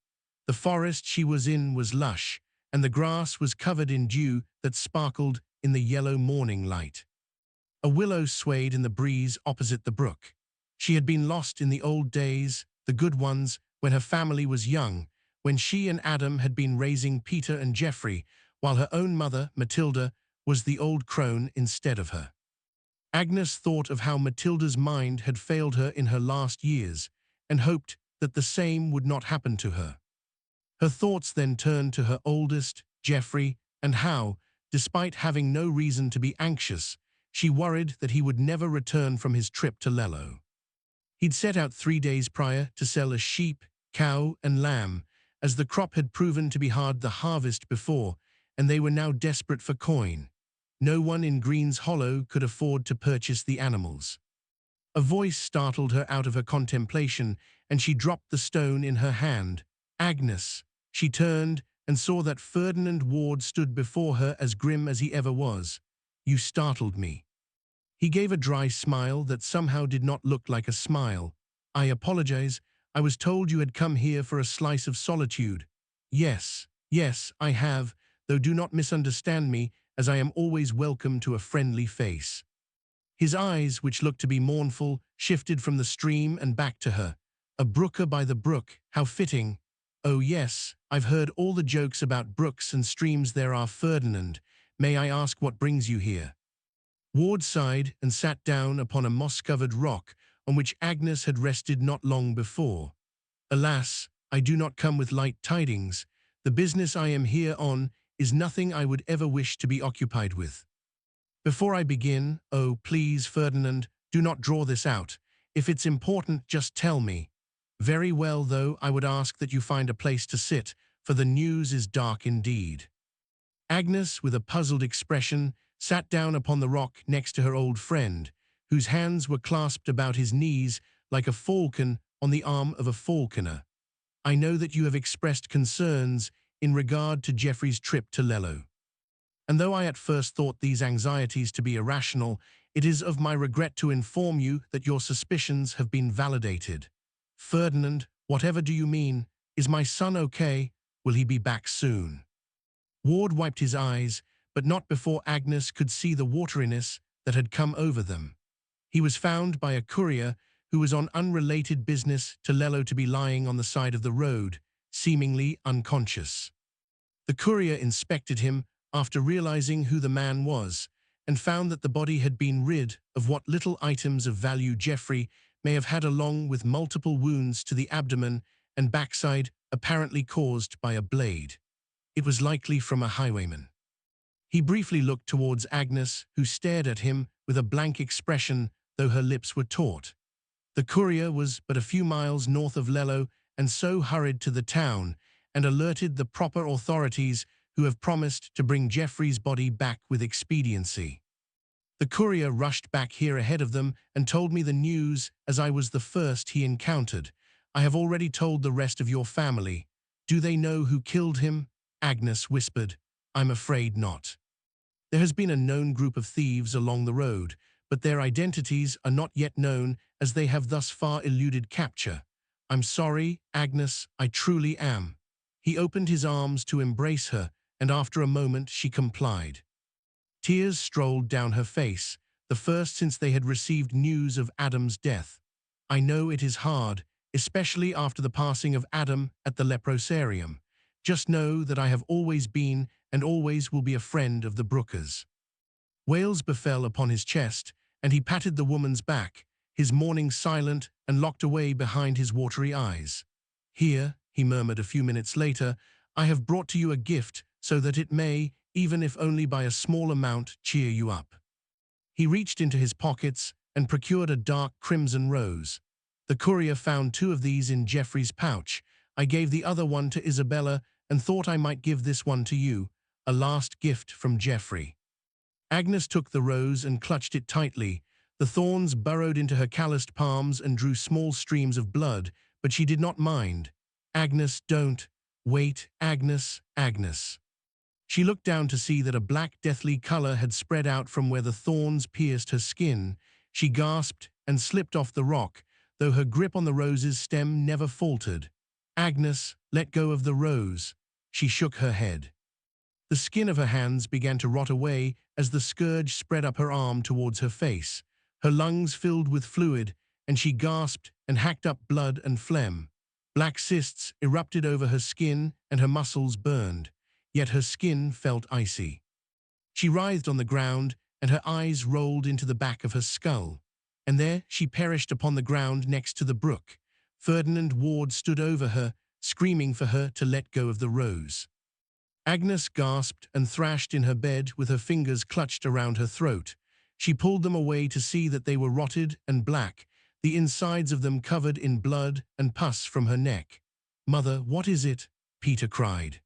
The forest she was in was lush, and the grass was covered in dew that sparkled in the yellow morning light. A willow swayed in the breeze opposite the brook. She had been lost in the old days, the good ones, when her family was young, when she and Adam had been raising Peter and Geoffrey, while her own mother, Matilda, was the old crone instead of her. Agnes thought of how Matilda's mind had failed her in her last years, and hoped that the same would not happen to her. Her thoughts then turned to her oldest, Geoffrey, and how, despite having no reason to be anxious, she worried that he would never return from his trip to Lello. He'd set out 3 days prior to sell a sheep, cow, and lamb, as the crop had proven to be hard to harvest before, and they were now desperate for coin. No one in Green's Hollow could afford to purchase the animals. A voice startled her out of her contemplation, and she dropped the stone in her hand. "Agnes." She turned and saw that Ferdinand Ward stood before her as grim as he ever was. "You startled me." He gave a dry smile that somehow did not look like a smile. "I apologize. I was told you had come here for a slice of solitude." Yes, I have, though do not misunderstand me, as I am always welcome to a friendly face." His eyes, which looked to be mournful, shifted from the stream and back to her. "A brooker by the brook, how fitting." "Oh yes, I've heard all the jokes about brooks and streams there are, Ferdinand. May I ask what brings you here?" Ward sighed and sat down upon a moss-covered rock on which Agnes had rested not long before. "Alas, I do not come with light tidings. The business I am here on is nothing I would ever wish to be occupied with." "Before I begin, oh, please, Ferdinand, do not draw this out. If it's important, just tell me." "Very well, though, I would ask that you find a place to sit, for the news is dark indeed." Agnes, with a puzzled expression, sat down upon the rock next to her old friend, whose hands were clasped about his knees like a falcon on the arm of a falconer. "I know that you have expressed concerns in regard to Geoffrey's trip to Lello. And though I at first thought these anxieties to be irrational, it is of my regret to inform you that your suspicions have been validated." "Ferdinand, whatever do you mean? Is my son okay? Will he be back soon?" Ward wiped his eyes, but not before Agnes could see the wateriness that had come over them. "He was found by a courier who was on unrelated business to Lello to be lying on the side of the road, seemingly unconscious. The courier inspected him after realizing who the man was and found that the body had been rid of what little items of value Jeffrey may have had, along with multiple wounds to the abdomen and backside apparently caused by a blade. It was likely from a highwayman. He briefly looked towards Agnes, who stared at him with a blank expression, though her lips were taut. The courier was but a few miles north of Lello and so hurried to the town and alerted the proper authorities, who have promised to bring Jeffrey's body back with expediency. The courier rushed back here ahead of them and told me the news, as I was the first he encountered. I have already told the rest of your family. Do they know who killed him? Agnes whispered. I'm afraid not. There has been a known group of thieves along the road, but their identities are not yet known, as they have thus far eluded capture. I'm sorry, Agnes, I truly am. He opened his arms to embrace her, and after a moment she complied. Tears strolled down her face, the first since they had received news of Adam's death. I know it is hard, especially after the passing of Adam at the leprosarium. Just know that I have always been and always will be a friend of the Brookers. Wales befell upon his chest, and he patted the woman's back, his mourning silent and locked away behind his watery eyes. Here, he murmured a few minutes later, I have brought to you a gift so that it may, even if only by a small amount, cheer you up. He reached into his pockets and procured a dark crimson rose. The courier found 2 of these in Jeffrey's pouch. I gave the other one to Isabella and thought I might give this one to you, a last gift from Jeffrey. Agnes took the rose and clutched it tightly. The thorns burrowed into her calloused palms and drew small streams of blood, but she did not mind. Agnes, don't. Wait, Agnes, Agnes. She looked down to see that a black deathly color had spread out from where the thorns pierced her skin. She gasped and slipped off the rock, though her grip on the rose's stem never faltered. Agnes, let go of the rose. She shook her head. The skin of her hands began to rot away as the scourge spread up her arm towards her face. Her lungs filled with fluid, and she gasped and hacked up blood and phlegm. Black cysts erupted over her skin and her muscles burned, yet her skin felt icy. She writhed on the ground, and her eyes rolled into the back of her skull. And there she perished upon the ground next to the brook. Ferdinand Ward stood over her, screaming for her to let go of the rose. Agnes gasped and thrashed in her bed with her fingers clutched around her throat. She pulled them away to see that they were rotted and black, the insides of them covered in blood and pus from her neck. Mother, what is it? Peter cried.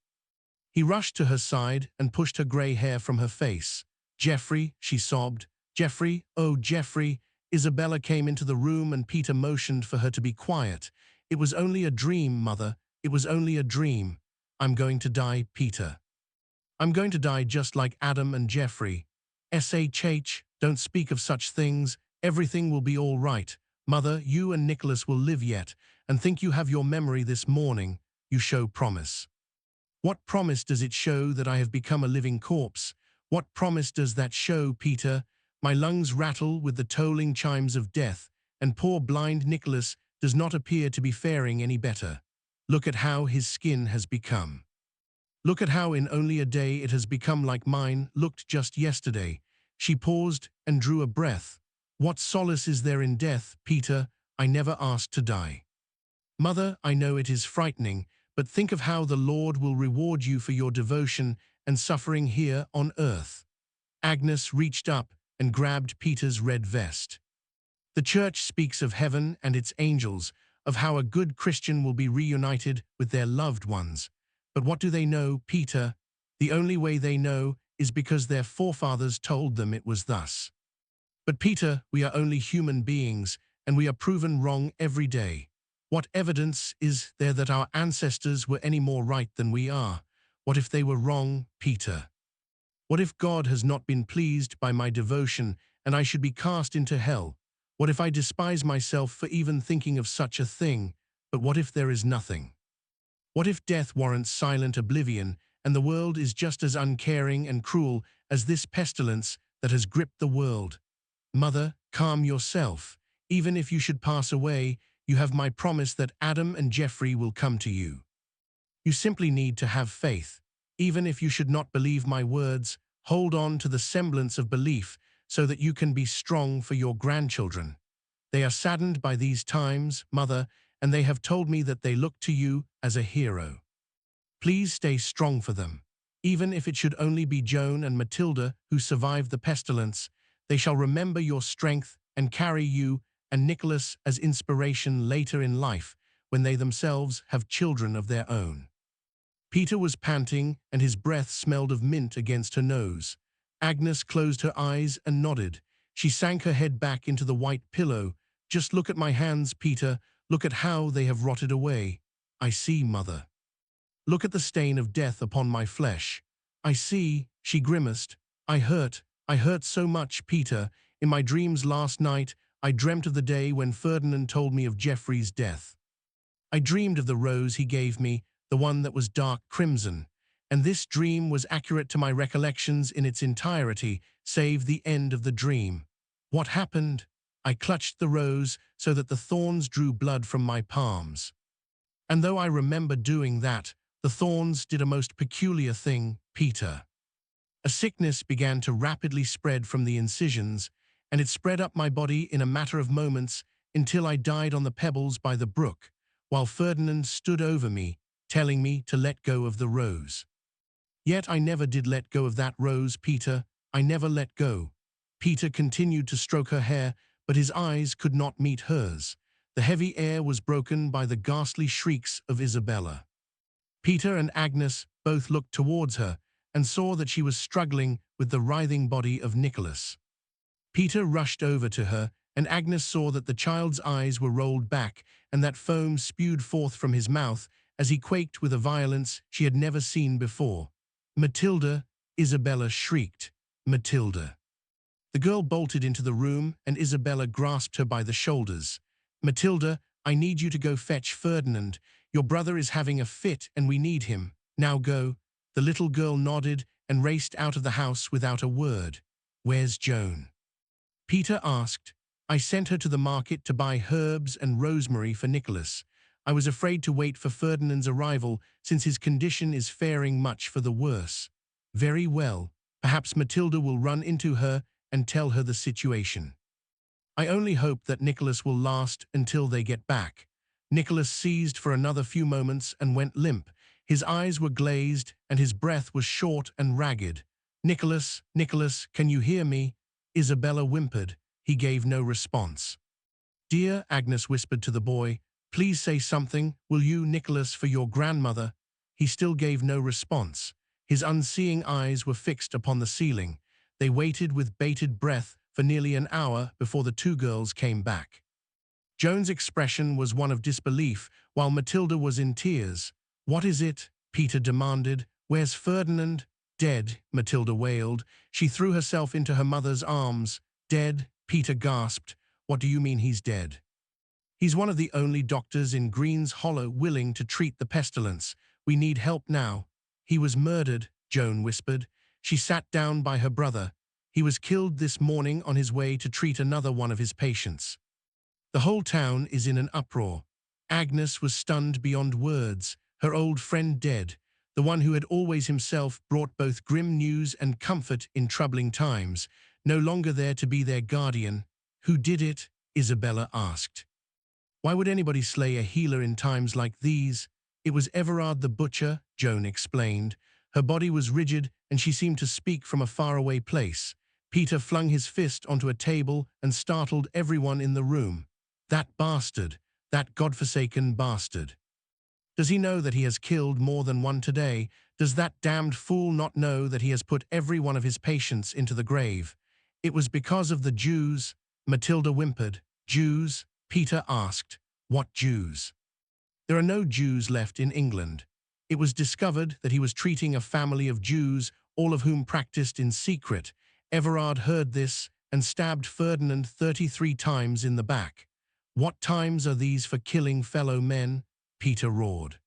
He rushed to her side and pushed her grey hair from her face. Jeffrey, she sobbed. Jeffrey, oh Jeffrey. Isabella came into the room and Peter motioned for her to be quiet. It was only a dream, Mother. It was only a dream. I'm going to die, Peter. I'm going to die just like Adam and Jeffrey. SHH, don't speak of such things. Everything will be all right. Mother, you and Nicholas will live yet, and think you have your memory this morning. You show promise. What promise does it show that I have become a living corpse? What promise does that show, Peter? My lungs rattle with the tolling chimes of death, and poor blind Nicholas does not appear to be faring any better. Look at how his skin has become. Look at how in only a day it has become like mine looked just yesterday. She paused and drew a breath. What solace is there in death, Peter? I never asked to die. Mother, I know it is frightening, but think of how the Lord will reward you for your devotion and suffering here on earth. Agnes reached up and grabbed Peter's red vest. The church speaks of heaven and its angels, of how a good Christian will be reunited with their loved ones. But what do they know, Peter? The only way they know is because their forefathers told them it was thus. But Peter, we are only human beings, and we are proven wrong every day. What evidence is there that our ancestors were any more right than we are? What if they were wrong, Peter? What if God has not been pleased by my devotion and I should be cast into hell? What if I despise myself for even thinking of such a thing? But what if there is nothing? What if death warrants silent oblivion and the world is just as uncaring and cruel as this pestilence that has gripped the world? Mother, calm yourself. Even if you should pass away, you have my promise that Adam and Jeffrey will come to you. You simply need to have faith. Even if you should not believe my words, hold on to the semblance of belief so that you can be strong for your grandchildren. They are saddened by these times, Mother, and they have told me that they look to you as a hero. Please stay strong for them. Even if it should only be Joan and Matilda who survived the pestilence, they shall remember your strength and carry you and Nicholas as inspiration later in life when they themselves have children of their own. Peter was panting and his breath smelled of mint against her nose. Agnes closed her eyes and nodded. She sank her head back into the white pillow. Just look at my hands, Peter. Look at how they have rotted away. I see, Mother. Look at the stain of death upon my flesh. I see, she grimaced. I hurt so much, Peter. In my dreams last night, I dreamt of the day when Ferdinand told me of Geoffrey's death. I dreamed of the rose he gave me, the one that was dark crimson, and this dream was accurate to my recollections in its entirety, save the end of the dream. What happened? I clutched the rose so that the thorns drew blood from my palms. And though I remember doing that, the thorns did a most peculiar thing, Peter. A sickness began to rapidly spread from the incisions, and it spread up my body in a matter of moments until I died on the pebbles by the brook, while Ferdinand stood over me, telling me to let go of the rose. Yet I never did let go of that rose, Peter. I never let go. Peter continued to stroke her hair, but his eyes could not meet hers. The heavy air was broken by the ghastly shrieks of Isabella. Peter and Agnes both looked towards her and saw that she was struggling with the writhing body of Nicholas. Peter rushed over to her, and Agnes saw that the child's eyes were rolled back and that foam spewed forth from his mouth as he quaked with a violence she had never seen before. Matilda, Isabella shrieked. Matilda. The girl bolted into the room and Isabella grasped her by the shoulders. Matilda, I need you to go fetch Ferdinand. Your brother is having a fit and we need him. Now go. The little girl nodded and raced out of the house without a word. Where's Joan? Peter asked. I sent her to the market to buy herbs and rosemary for Nicholas. I was afraid to wait for Ferdinand's arrival since his condition is faring much for the worse. Very well. Perhaps Matilda will run into her and tell her the situation. I only hope that Nicholas will last until they get back. Nicholas seized for another few moments and went limp. His eyes were glazed and his breath was short and ragged. Nicholas, Nicholas, can you hear me? Isabella whimpered. He gave no response. Dear, Agnes whispered to the boy, please say something, will you, Nicholas, for your grandmother? He still gave no response. His unseeing eyes were fixed upon the ceiling. They waited with bated breath for nearly an hour before the two girls came back. Joan's expression was one of disbelief, while Matilda was in tears. What is it? Peter demanded. Where's Ferdinand? Dead, Matilda wailed. She threw herself into her mother's arms. Dead, Peter gasped. What do you mean he's dead? He's one of the only doctors in Green's Hollow willing to treat the pestilence. We need help now. He was murdered, Joan whispered. She sat down by her brother. He was killed this morning on his way to treat another one of his patients. The whole town is in an uproar. Agnes was stunned beyond words. Her old friend dead, the one who had always himself brought both grim news and comfort in troubling times, no longer there to be their guardian. Who did it? Isabella asked. Why would anybody slay a healer in times like these? It was Everard the butcher, Joan explained. Her body was rigid and she seemed to speak from a faraway place. Peter flung his fist onto a table and startled everyone in the room. That bastard, that godforsaken bastard. Does he know that he has killed more than one today? Does that damned fool not know that he has put every one of his patients into the grave? It was because of the Jews, Matilda whimpered. Jews? Peter asked. What Jews? There are no Jews left in England. It was discovered that he was treating a family of Jews, all of whom practiced in secret. Everard heard this and stabbed Ferdinand 33 times in the back. What times are these for killing fellow men? Peter roared.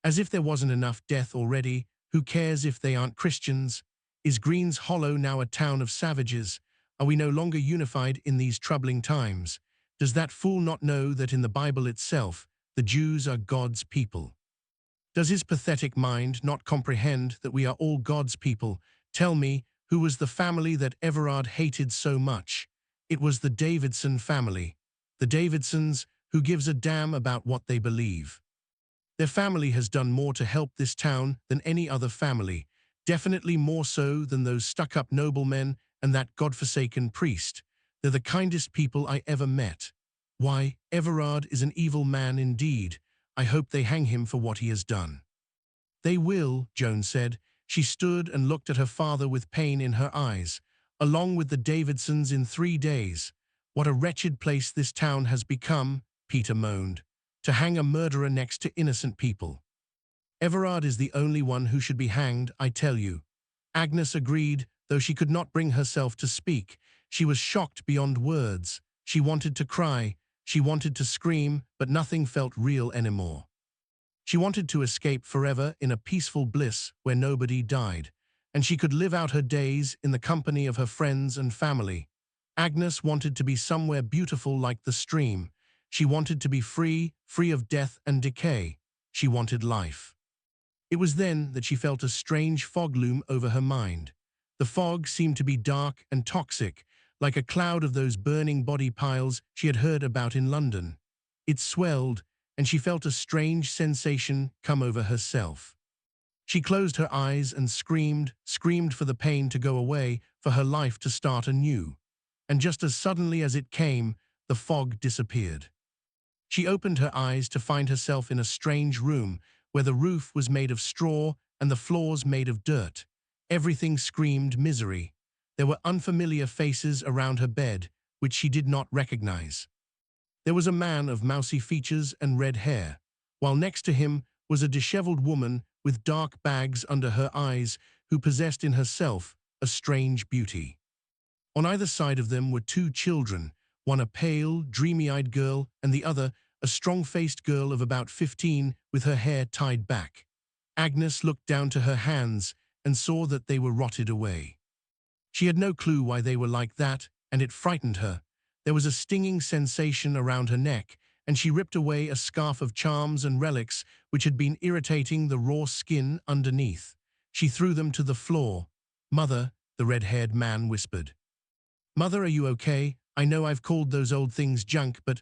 As if there wasn't enough death already, who cares if they aren't Christians? Is Green's Hollow now a town of savages? Are we no longer unified in these troubling times? Does that fool not know that in the Bible itself, the Jews are God's people? Does his pathetic mind not comprehend that we are all God's people? Tell me, who was the family that Everard hated so much? It was the Davidson family. The Davidsons, who gives a damn about what they believe. Their family has done more to help this town than any other family, definitely more so than those stuck-up noblemen and that godforsaken priest. They're the kindest people I ever met. Why, Everard is an evil man indeed. I hope they hang him for what he has done. They will, Joan said. She stood and looked at her father with pain in her eyes. Along with the Davidsons in 3 days. What a wretched place this town has become, Peter moaned. To hang a murderer next to innocent people. Everard is the only one who should be hanged, I tell you. Agnes agreed, though she could not bring herself to speak. She was shocked beyond words. She wanted to cry. She wanted to scream, but nothing felt real anymore. She wanted to escape forever in a peaceful bliss where nobody died, and she could live out her days in the company of her friends and family. Agnes wanted to be somewhere beautiful like the stream. She wanted to be free, free of death and decay. She wanted life. It was then that she felt a strange fog loom over her mind. The fog seemed to be dark and toxic, like a cloud of those burning body piles she had heard about in London. It swelled, and she felt a strange sensation come over herself. She closed her eyes and screamed for the pain to go away, for her life to start anew. And just as suddenly as it came, the fog disappeared. She opened her eyes to find herself in a strange room where the roof was made of straw and the floors made of dirt. Everything screamed misery. There were unfamiliar faces around her bed, which she did not recognize. There was a man of mousy features and red hair, while next to him was a disheveled woman with dark bags under her eyes who possessed in herself a strange beauty. On either side of them were 2 children, one a pale, dreamy-eyed girl and the other a strong-faced girl of about 15 with her hair tied back. Agnes looked down to her hands and saw that they were rotted away. She had no clue why they were like that, and it frightened her. There was a stinging sensation around her neck, and she ripped away a scarf of charms and relics which had been irritating the raw skin underneath. She threw them to the floor. "Mother," the red-haired man whispered. "Mother, are you okay? I know I've called those old things junk, but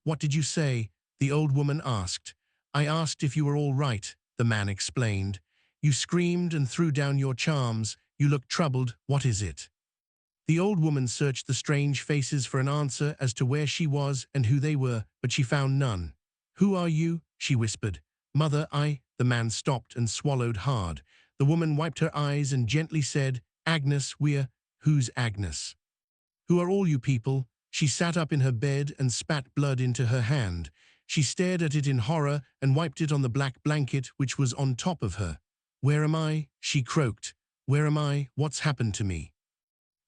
what did you say?" the old woman asked. "I asked if you were all right," the man explained. "You screamed and threw down your charms. You look troubled. What is it?" The old woman searched the strange faces for an answer as to where she was and who they were, but she found none. "Who are you?" she whispered. "Mother, the man stopped and swallowed hard. The woman wiped her eyes and gently said, "Agnes, who's Agnes? Who are all you people?" She sat up in her bed and spat blood into her hand. She stared at it in horror and wiped it on the black blanket which was on top of her. "Where am I?" she croaked. "Where am I? What's happened to me?"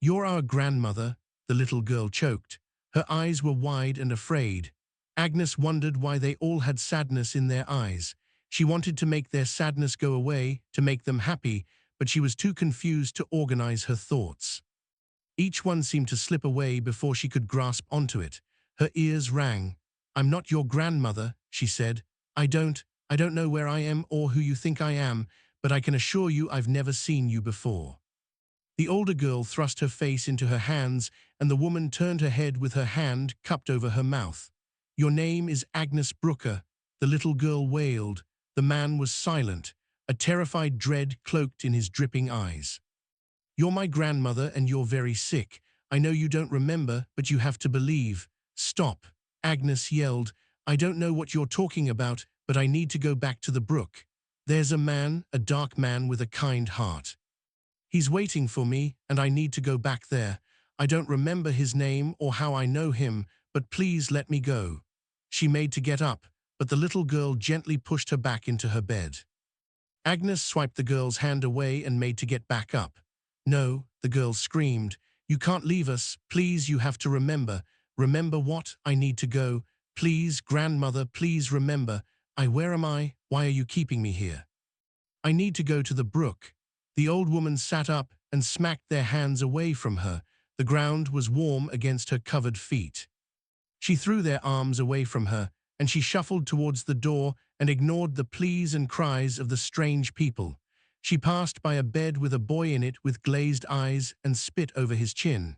"You're our grandmother," the little girl choked. Her eyes were wide and afraid. Agnes wondered why they all had sadness in their eyes. She wanted to make their sadness go away, to make them happy, but she was too confused to organize her thoughts. Each one seemed to slip away before she could grasp onto it. Her ears rang. "I'm not your grandmother," she said. I don't know where I am or who you think I am, but I can assure you I've never seen you before." The older girl thrust her face into her hands, and the woman turned her head with her hand cupped over her mouth. "Your name is Agnes Brooker," the little girl wailed. The man was silent, a terrified dread cloaked in his dripping eyes. "You're my grandmother and you're very sick. I know you don't remember, but you have to believe." "Stop," Agnes yelled. "I don't know what you're talking about, but I need to go back to the brook. There's a man, a dark man with a kind heart. He's waiting for me, and I need to go back there. I don't remember his name or how I know him, but please let me go." She made to get up, but the little girl gently pushed her back into her bed. Agnes swiped the girl's hand away and made to get back up. "No," the girl screamed. "You can't leave us. Please, you have to remember." "Remember what? I need to go. Please, grandmother, please remember. Where am I? Why are you keeping me here?" "I need to go to the brook." The old woman sat up and smacked their hands away from her. The ground was warm against her covered feet. She threw their arms away from her, and she shuffled towards the door and ignored the pleas and cries of the strange people. She passed by a bed with a boy in it with glazed eyes and spit over his chin.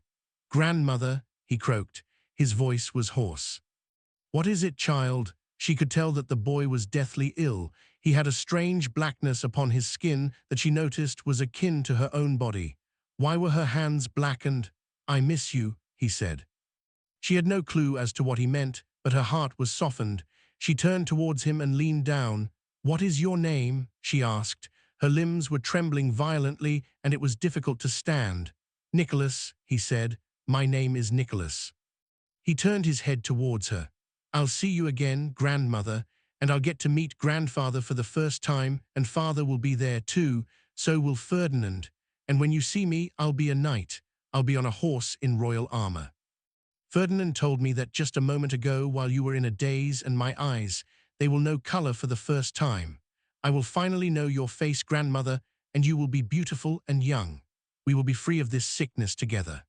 "Grandmother," he croaked. His voice was hoarse. "What is it, child?" She could tell that the boy was deathly ill. He had a strange blackness upon his skin that she noticed was akin to her own body. Why were her hands blackened? "I miss you," he said. She had no clue as to what he meant, but her heart was softened. She turned towards him and leaned down. "What is your name?" she asked. Her limbs were trembling violently, and it was difficult to stand. "Nicholas," he said. "My name is Nicholas." He turned his head towards her. "I'll see you again, grandmother, and I'll get to meet grandfather for the first time, and father will be there too, so will Ferdinand. And when you see me, I'll be a knight. I'll be on a horse in royal armor. Ferdinand told me that just a moment ago while you were in a daze, and my eyes, they will know color for the first time. I will finally know your face, grandmother, and you will be beautiful and young. We will be free of this sickness together."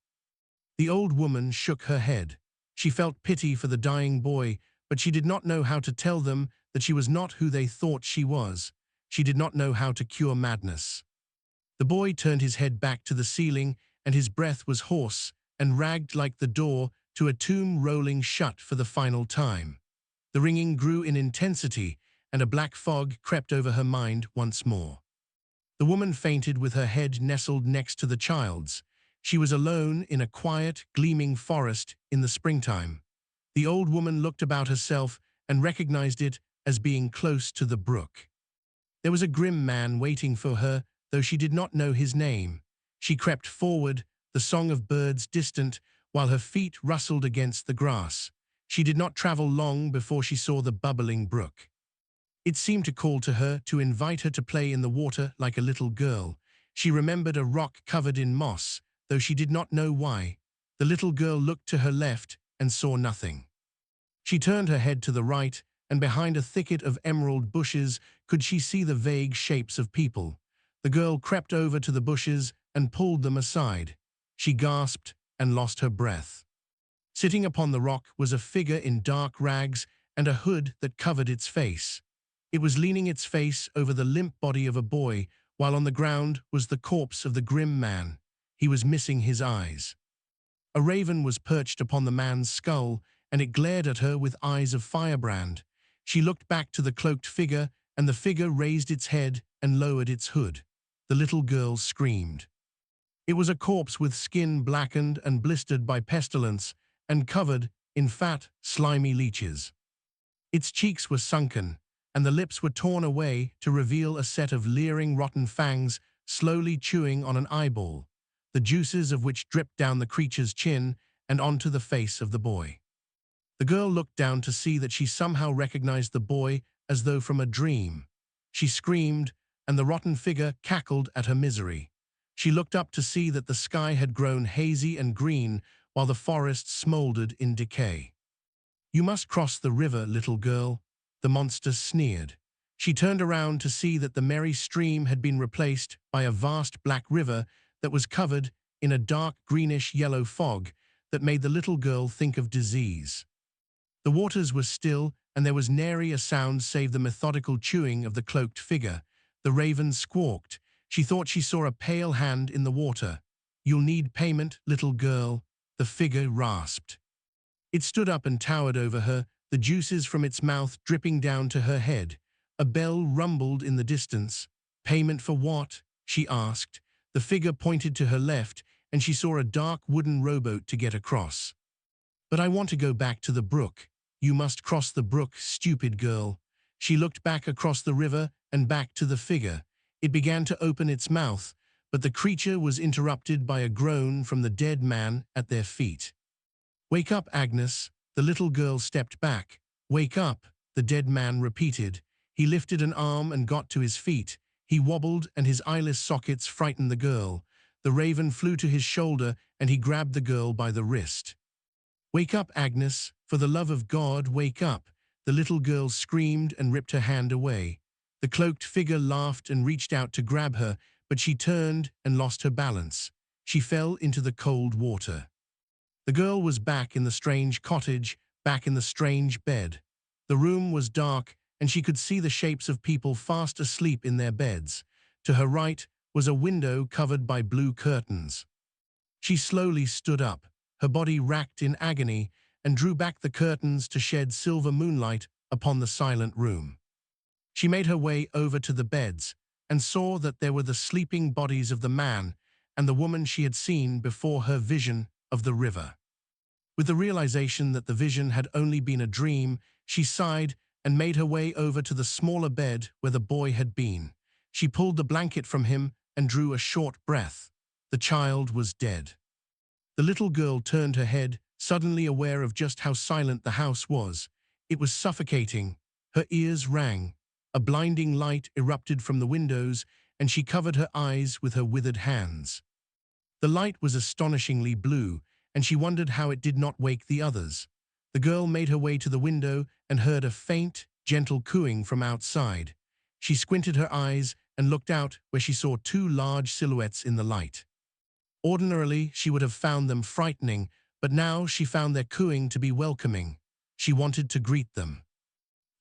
The old woman shook her head. She felt pity for the dying boy, but she did not know how to tell them that she was not who they thought she was. She did not know how to cure madness. The boy turned his head back to the ceiling, and his breath was hoarse and ragged like the door to a tomb rolling shut for the final time. The ringing grew in intensity, and a black fog crept over her mind once more. The woman fainted with her head nestled next to the child's. She was alone in a quiet, gleaming forest in the springtime. The old woman looked about herself and recognized it as being close to the brook. There was a grim man waiting for her, though she did not know his name. She crept forward, the song of birds distant, while her feet rustled against the grass. She did not travel long before she saw the bubbling brook. It seemed to call to her, to invite her to play in the water like a little girl. She remembered a rock covered in moss, though she did not know why. The little girl looked to her left and saw nothing. She turned her head to the right, and behind a thicket of emerald bushes could she see the vague shapes of people. The girl crept over to the bushes and pulled them aside. She gasped and lost her breath. Sitting upon the rock was a figure in dark rags and a hood that covered its face. It was leaning its face over the limp body of a boy, while on the ground was the corpse of the grim man. He was missing his eyes. A raven was perched upon the man's skull, and it glared at her with eyes of firebrand. She looked back to the cloaked figure, and the figure raised its head and lowered its hood. The little girl screamed. It was a corpse with skin blackened and blistered by pestilence, and covered in fat, slimy leeches. Its cheeks were sunken, and the lips were torn away to reveal a set of leering, rotten fangs slowly chewing on an eyeball, the juices of which dripped down the creature's chin and onto the face of the boy. The girl looked down to see that she somehow recognized the boy as though from a dream. She screamed, and the rotten figure cackled at her misery. She looked up to see that the sky had grown hazy and green while the forest smoldered in decay. "You must cross the river, little girl," the monster sneered. She turned around to see that the merry stream had been replaced by a vast black river that was covered in a dark greenish-yellow fog that made the little girl think of disease. The waters were still, and there was nary a sound save the methodical chewing of the cloaked figure. The raven squawked. She thought she saw a pale hand in the water. "You'll need payment, little girl," the figure rasped. It stood up and towered over her, the juices from its mouth dripping down to her head. A bell rumbled in the distance. "Payment for what?" she asked. The figure pointed to her left, and she saw a dark wooden rowboat to get across. "But I want to go back to the brook." "You must cross the brook, stupid girl." She looked back across the river and back to the figure. It began to open its mouth, but the creature was interrupted by a groan from the dead man at their feet. "Wake up, Agnes." The little girl stepped back. "Wake up," the dead man repeated. He lifted an arm and got to his feet. He wobbled, and his eyeless sockets frightened the girl. The raven flew to his shoulder, and he grabbed the girl by the wrist. "Wake up, Agnes. For the love of God, wake up." The little girl screamed and ripped her hand away. The cloaked figure laughed and reached out to grab her, but she turned and lost her balance. She fell into the cold water. The girl was back in the strange cottage, back in the strange bed. The room was dark, and she could see the shapes of people fast asleep in their beds. To her right was a window covered by blue curtains. She slowly stood up, her body racked in agony, and drew back the curtains to shed silver moonlight upon the silent room. She made her way over to the beds and saw that there were the sleeping bodies of the man and the woman she had seen before her vision of the river. With the realization that the vision had only been a dream, she sighed and made her way over to the smaller bed where the boy had been. She pulled the blanket from him and drew a short breath. The child was dead. The little girl turned her head, suddenly aware of just how silent the house was. It was suffocating. Her ears rang. A blinding light erupted from the windows, and she covered her eyes with her withered hands. The light was astonishingly blue, and she wondered how it did not wake the others. The girl made her way to the window and heard a faint, gentle cooing from outside. She squinted her eyes and looked out where she saw two large silhouettes in the light. Ordinarily, she would have found them frightening, but now she found their cooing to be welcoming. She wanted to greet them.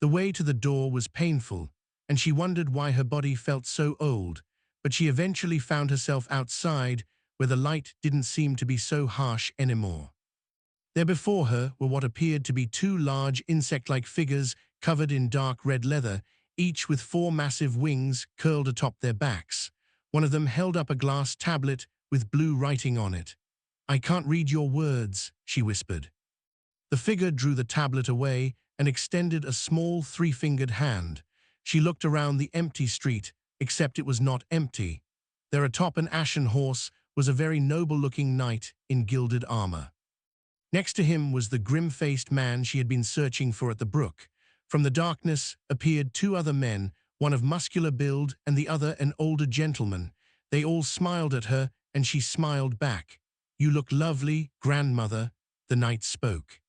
The way to the door was painful, and she wondered why her body felt so old, but she eventually found herself outside where the light didn't seem to be so harsh anymore. There before her were what appeared to be two large insect-like figures covered in dark red leather, each with four massive wings curled atop their backs. One of them held up a glass tablet with blue writing on it. "I can't read your words," she whispered. The figure drew the tablet away and extended a small three-fingered hand. She looked around the empty street, except it was not empty. There atop an ashen horse was a very noble-looking knight in gilded armor. Next to him was the grim-faced man she had been searching for at the brook. From the darkness appeared two other men, one of muscular build and the other an older gentleman. They all smiled at her, and she smiled back. "You look lovely, grandmother," the knight spoke.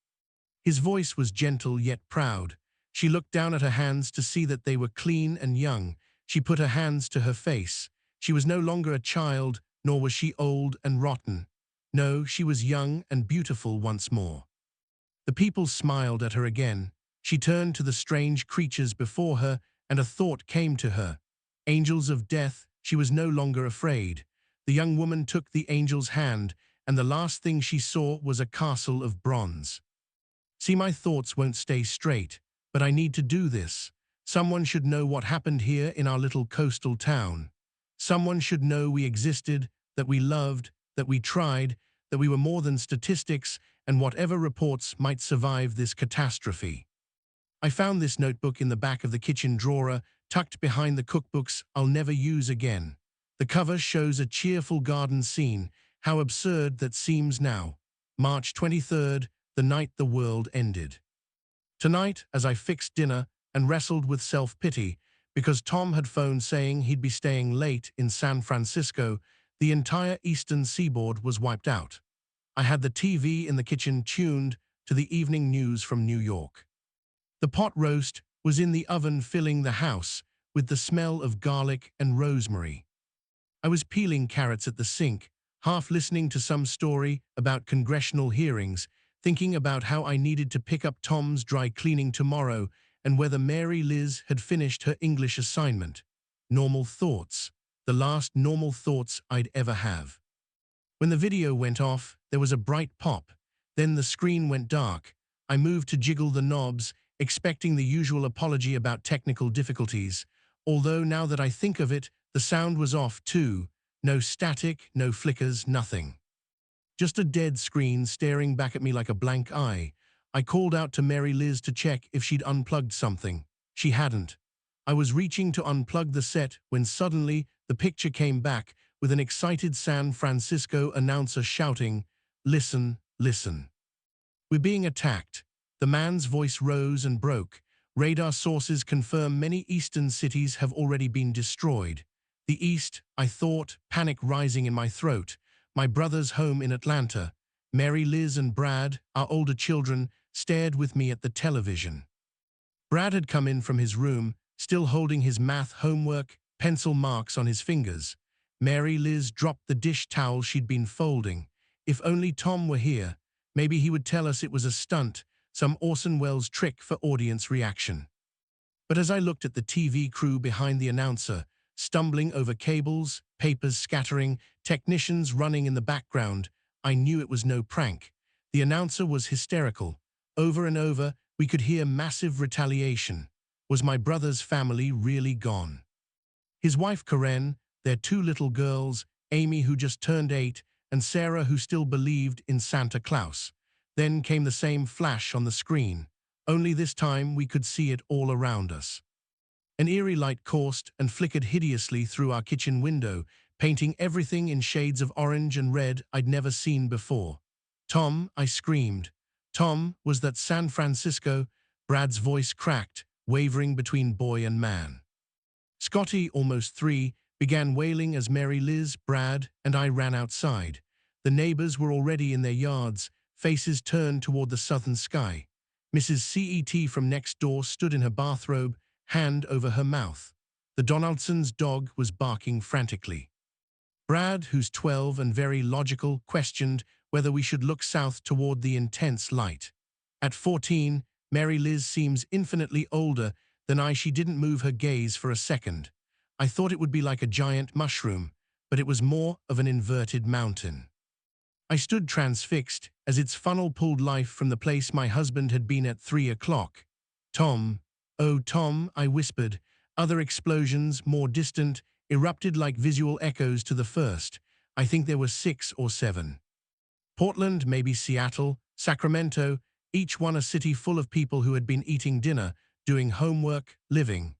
His voice was gentle yet proud. She looked down at her hands to see that they were clean and young. She put her hands to her face. She was no longer a child, nor was she old and rotten. No, she was young and beautiful once more. The people smiled at her again. She turned to the strange creatures before her, and a thought came to her. Angels of death, she was no longer afraid. The young woman took the angel's hand, and the last thing she saw was a castle of bronze. "See, my thoughts won't stay straight, but I need to do this. Someone should know what happened here in our little coastal town. Someone should know we existed, that we loved, that we tried, that we were more than statistics, and whatever reports might survive this catastrophe." I found this notebook in the back of the kitchen drawer, tucked behind the cookbooks I'll never use again. The cover shows a cheerful garden scene. How absurd that seems now. March 23rd, the night the world ended. Tonight, as I fixed dinner and wrestled with self-pity, because Tom had phoned saying he'd be staying late in San Francisco, the entire eastern seaboard was wiped out. I had the TV in the kitchen tuned to the evening news from New York. The pot roast was in the oven filling the house with the smell of garlic and rosemary. I was peeling carrots at the sink, half listening to some story about congressional hearings, thinking about how I needed to pick up Tom's dry cleaning tomorrow and whether Mary Liz had finished her English assignment. Normal thoughts, the last normal thoughts I'd ever have. When the video went off, there was a bright pop. Then the screen went dark. I moved to jiggle the knobs, expecting the usual apology about technical difficulties. Although now that I think of it, the sound was off too. No static, no flickers, nothing. Just a dead screen staring back at me like a blank eye. I called out to Mary Liz to check if she'd unplugged something. She hadn't. I was reaching to unplug the set when suddenly the picture came back with an excited San Francisco announcer shouting, "Listen, listen. We're being attacked." The man's voice rose and broke. "Radar sources confirm many eastern cities have already been destroyed." The East, I thought, panic rising in my throat. My brother's home in Atlanta. Mary Liz and Brad, our older children, stared with me at the television. Brad had come in from his room, still holding his math homework, pencil marks on his fingers. Mary Liz dropped the dish towel she'd been folding. If only Tom were here, maybe he would tell us it was a stunt, some Orson Welles trick for audience reaction. But as I looked at the TV crew behind the announcer, stumbling over cables, papers scattering, technicians running in the background, I knew it was no prank. The announcer was hysterical. Over and over, we could hear massive retaliation. Was my brother's family really gone? His wife Karen, their two little girls, Amy who just turned 8, and Sarah who still believed in Santa Claus. Then came the same flash on the screen. Only this time we could see it all around us. An eerie light coursed and flickered hideously through our kitchen window, painting everything in shades of orange and red I'd never seen before. "Tom," I screamed. "Tom, was that San Francisco?" Brad's voice cracked, wavering between boy and man. Scotty, almost 3, began wailing as Mary Liz, Brad, and I ran outside. The neighbors were already in their yards, faces turned toward the southern sky. Mrs. CET from next door stood in her bathrobe, hand over her mouth. The Donaldson's dog was barking frantically. Brad, who's 12 and very logical, questioned whether we should look south toward the intense light. At 14, Mary Liz seems infinitely older than I. She didn't move her gaze for a second. I thought it would be like a giant mushroom, but it was more of an inverted mountain. I stood transfixed as its funnel pulled life from the place my husband had been at 3 o'clock. "Tom, oh Tom," I whispered. Other explosions, more distant, erupted like visual echoes to the first. I think there were 6 or 7. Portland, maybe Seattle, Sacramento, each one a city full of people who had been eating dinner, doing homework, living.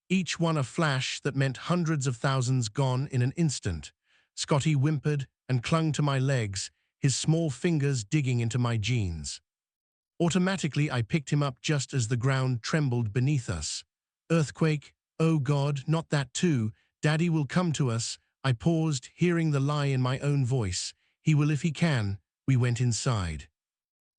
Each one a flash that meant hundreds of thousands gone in an instant. Scotty whimpered and clung to my legs, his small fingers digging into my jeans. Automatically, I picked him up just as the ground trembled beneath us. "Earthquake, oh God, not that too. Daddy will come to us." I paused, hearing the lie in my own voice. "He will if he can." We went inside.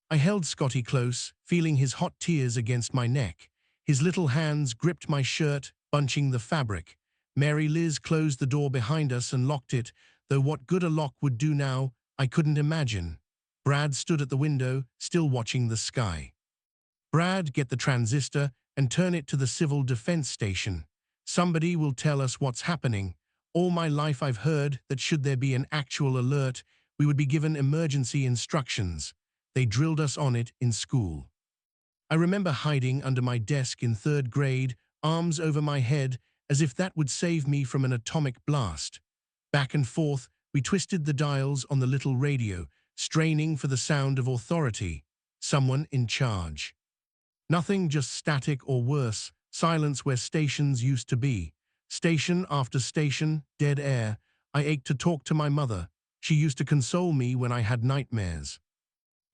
I held Scotty close, feeling his hot tears against my neck. His little hands gripped my shirt, bunching the fabric. Mary Liz closed the door behind us and locked it, though what good a lock would do now, I couldn't imagine. Brad stood at the window, still watching the sky. "Brad, get the transistor and turn it to the civil defense station. Somebody will tell us what's happening." All my life I've heard that should there be an actual alert, we would be given emergency instructions. They drilled us on it in school. I remember hiding under my desk in 3rd grade, arms over my head, as if that would save me from an atomic blast. Back and forth, we twisted the dials on the little radio, straining for the sound of authority, someone in charge. Nothing, just static or worse, silence where stations used to be. Station after station, dead air. I ached to talk to my mother. She used to console me when I had nightmares.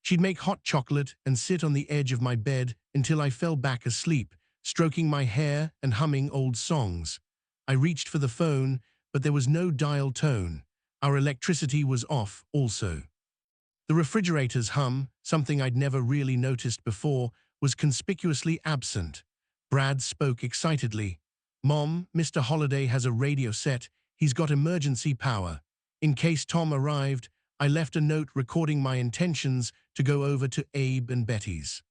She'd make hot chocolate and sit on the edge of my bed until I fell back asleep, stroking my hair and humming old songs. I reached for the phone, but there was no dial tone. Our electricity was off also. The refrigerator's hum, something I'd never really noticed before, was conspicuously absent. Brad spoke excitedly. "Mom, Mr. Holiday has a radio set. He's got emergency power." In case Tom arrived, I left a note recording my intentions to go over to Abe and Betty's.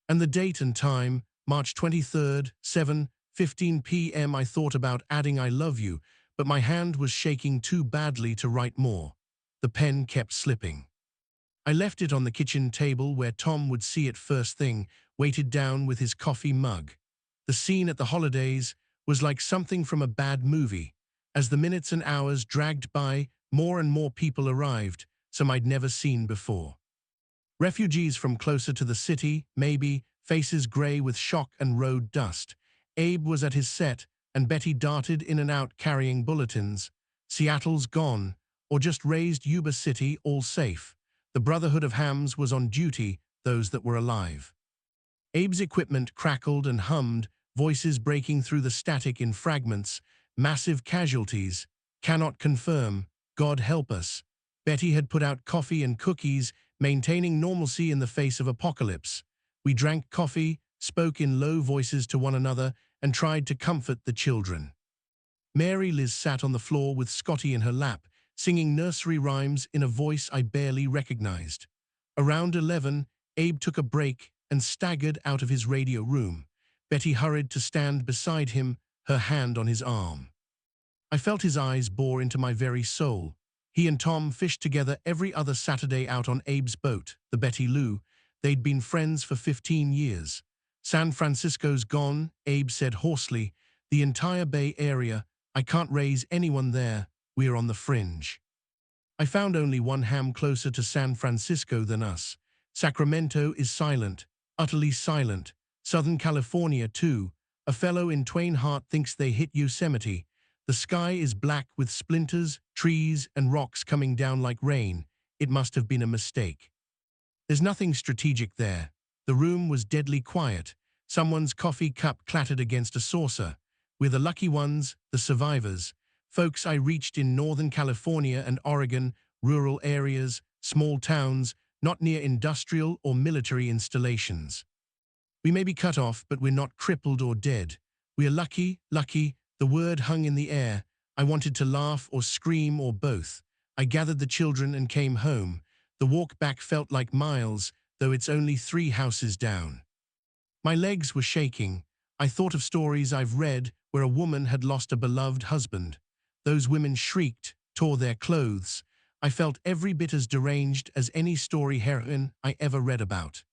And the date and time, March 23rd, 7:15 p.m. I thought about adding "I love you," but my hand was shaking too badly to write more. The pen kept slipping. I left it on the kitchen table where Tom would see it first thing, weighted down with his coffee mug. The scene at the holidays was like something from a bad movie. As the minutes and hours dragged by, more and more people arrived, some I'd never seen before. Refugees from closer to the city, maybe, faces gray with shock and road dust. Abe was at his set, and Betty darted in and out carrying bulletins. "Seattle's gone," or just raised Yuba City, all safe. The Brotherhood of Hams was on duty, those that were alive. Abe's equipment crackled and hummed, voices breaking through the static in fragments. "Massive casualties. Cannot confirm. God help us." Betty had put out coffee and cookies, maintaining normalcy in the face of apocalypse. We drank coffee, spoke in low voices to one another, and tried to comfort the children. Mary Liz sat on the floor with Scotty in her lap, singing nursery rhymes in a voice I barely recognized. Around 11, Abe took a break and staggered out of his radio room. Betty hurried to stand beside him, her hand on his arm. I felt his eyes bore into my very soul. He and Tom fished together every other Saturday out on Abe's boat, the Betty Lou. They'd been friends for 15 years. San Francisco's gone, Abe said hoarsely. The entire Bay Area. I can't raise anyone there. We're on the fringe. I found only one ham closer to San Francisco than us. Sacramento is silent, utterly silent. Southern California, too. A fellow in Twain Hart thinks they hit Yosemite. The sky is black with splinters, trees, and rocks coming down like rain. It must have been a mistake. There's nothing strategic there. The room was deadly quiet. Someone's coffee cup clattered against a saucer. We're the lucky ones, the survivors. Folks I reached in Northern California and Oregon, rural areas, small towns, not near industrial or military installations. We may be cut off, but we're not crippled or dead. We're lucky, lucky. The word hung in the air. I wanted to laugh or scream or both. I gathered the children and came home. The walk back felt like miles, though it's only 3 houses down. My legs were shaking. I thought of stories I've read where a woman had lost a beloved husband. Those women shrieked, tore their clothes. I felt every bit as deranged as any story heroine I ever read about.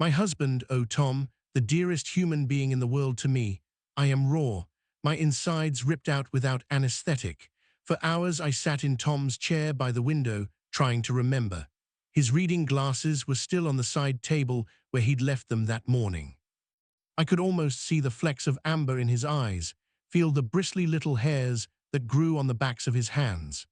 My husband, oh Tom, the dearest human being in the world to me. I am raw, my insides ripped out without anesthetic. For hours I sat in Tom's chair by the window, trying to remember. His reading glasses were still on the side table where he'd left them that morning. I could almost see the flecks of amber in his eyes, feel the bristly little hairs that grew on the backs of his hands.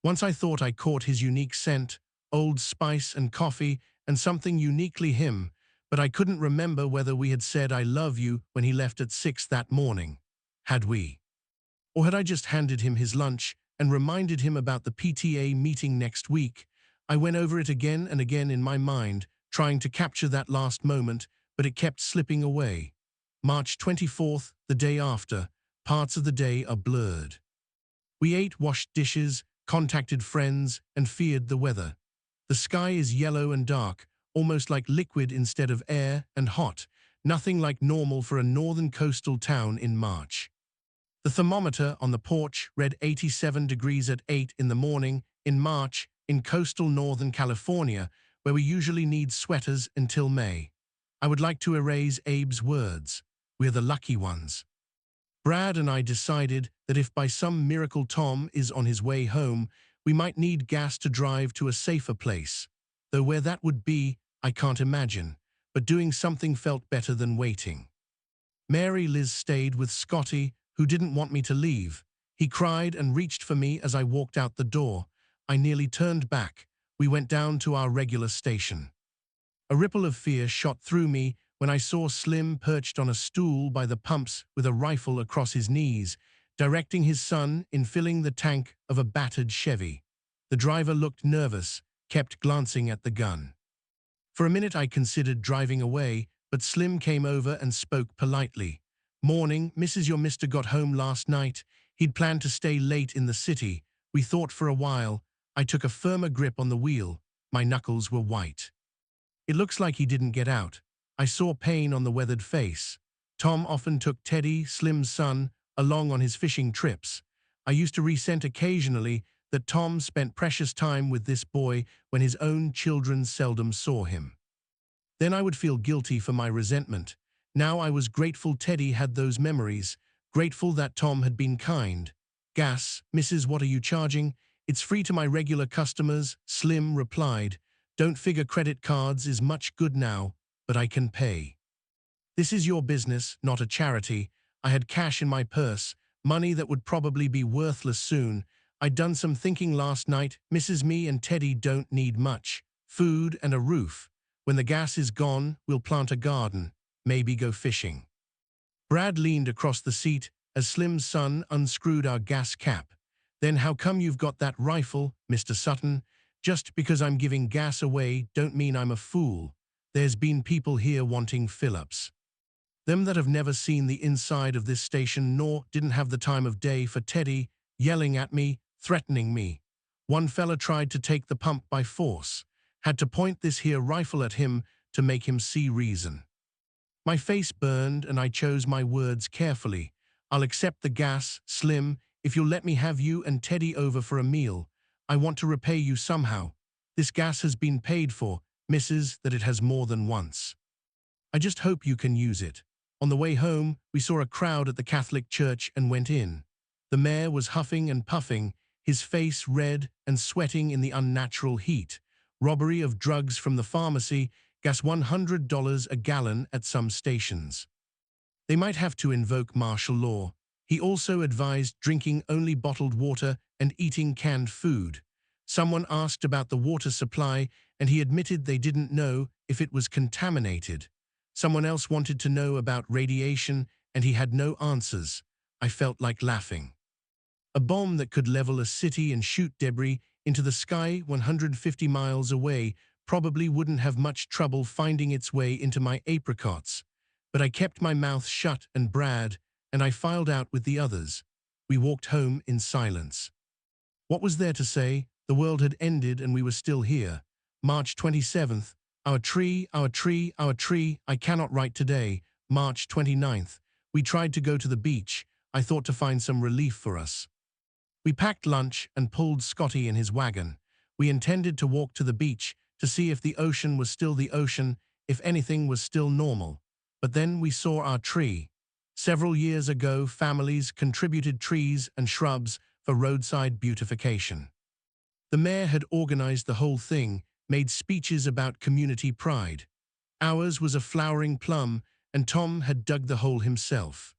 Once I thought I caught his unique scent, Old Spice and coffee, and something uniquely him, but I couldn't remember whether we had said I love you when he left at 6 that morning. Had we? Or had I just handed him his lunch and reminded him about the PTA meeting next week? I went over it again and again in my mind, trying to capture that last moment, but it kept slipping away. March 24th, the day after. Parts of the day are blurred. We ate, washed dishes, contacted friends, and feared the weather. The sky is yellow and dark, almost like liquid instead of air, and hot, nothing like normal for a northern coastal town in March. The thermometer on the porch read 87 degrees at 8 in the morning in March in coastal Northern California, where we usually need sweaters until May. I would like to erase Abe's words. We're the lucky ones. Brad and I decided that if by some miracle Tom is on his way home, we might need gas to drive to a safer place. Though where that would be, I can't imagine, but doing something felt better than waiting. Mary Liz stayed with Scotty, who didn't want me to leave. He cried and reached for me as I walked out the door. I nearly turned back. We went down to our regular station. A ripple of fear shot through me when I saw Slim perched on a stool by the pumps with a rifle across his knees, directing his son in filling the tank of a battered Chevy. The driver looked nervous, kept glancing at the gun. For a minute I considered driving away, but Slim came over and spoke politely. Morning, Mrs. Your Mister got home last night. He'd planned to stay late in the city. We thought for a while. I took a firmer grip on the wheel. My knuckles were white. It looks like he didn't get out. I saw pain on the weathered face. Tom often took Teddy, Slim's son, along on his fishing trips. I used to resent occasionally that Tom spent precious time with this boy when his own children seldom saw him. Then I would feel guilty for my resentment. Now I was grateful Teddy had those memories, grateful that Tom had been kind. Gas, Mrs. What are you charging? It's free to my regular customers, Slim replied. Don't figure credit cards is much good now, but I can pay. This is your business, not a charity. I had cash in my purse, money that would probably be worthless soon. I'd done some thinking last night. Mrs. Me and Teddy don't need much. Food and a roof. When the gas is gone, we'll plant a garden, maybe go fishing. Brad leaned across the seat as Slim's son unscrewed our gas cap. Then how come you've got that rifle, Mr. Sutton? Just because I'm giving gas away don't mean I'm a fool. There's been people here wanting fill-ups. Them that have never seen the inside of this station nor didn't have the time of day for Teddy, yelling at me, threatening me. One fella tried to take the pump by force. Had to point this here rifle at him to make him see reason. My face burned and I chose my words carefully. I'll accept the gas, Slim, if you'll let me have you and Teddy over for a meal. I want to repay you somehow. This gas has been paid for, Mrs. That it has more than once. I just hope you can use it. On the way home, we saw a crowd at the Catholic church and went in. The mayor was huffing and puffing, his face red and sweating in the unnatural heat. Robbery of drugs from the pharmacy, gas $100 a gallon at some stations. They might have to invoke martial law. He also advised drinking only bottled water and eating canned food. Someone asked about the water supply, and he admitted they didn't know if it was contaminated. Someone else wanted to know about radiation, and he had no answers. I felt like laughing. A bomb that could level a city and shoot debris into the sky 150 miles away probably wouldn't have much trouble finding its way into my apricots. But I kept my mouth shut and I filed out with the others. We walked home in silence. What was there to say? The world had ended and we were still here. March 27th. Our tree, our tree, our tree. I cannot write today. March 29th. We tried to go to the beach. I thought to find some relief for us. We packed lunch and pulled Scotty in his wagon. We intended to walk to the beach to see if the ocean was still the ocean, if anything was still normal. But then we saw our tree. Several years ago, families contributed trees and shrubs for roadside beautification. The mayor had organized the whole thing, made speeches about community pride. Ours was a flowering plum, and Tom had dug the hole himself.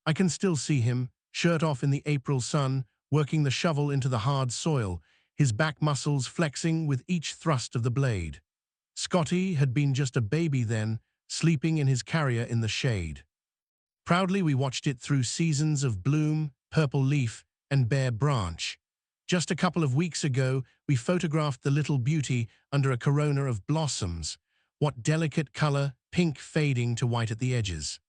I can still see him, shirt off in the April sun, working the shovel into the hard soil, his back muscles flexing with each thrust of the blade. Scotty had been just a baby then, sleeping in his carrier in the shade. Proudly we watched it through seasons of bloom, purple leaf, and bare branch. Just a couple of weeks ago, we photographed the little beauty under a corona of blossoms. What delicate color, pink fading to white at the edges.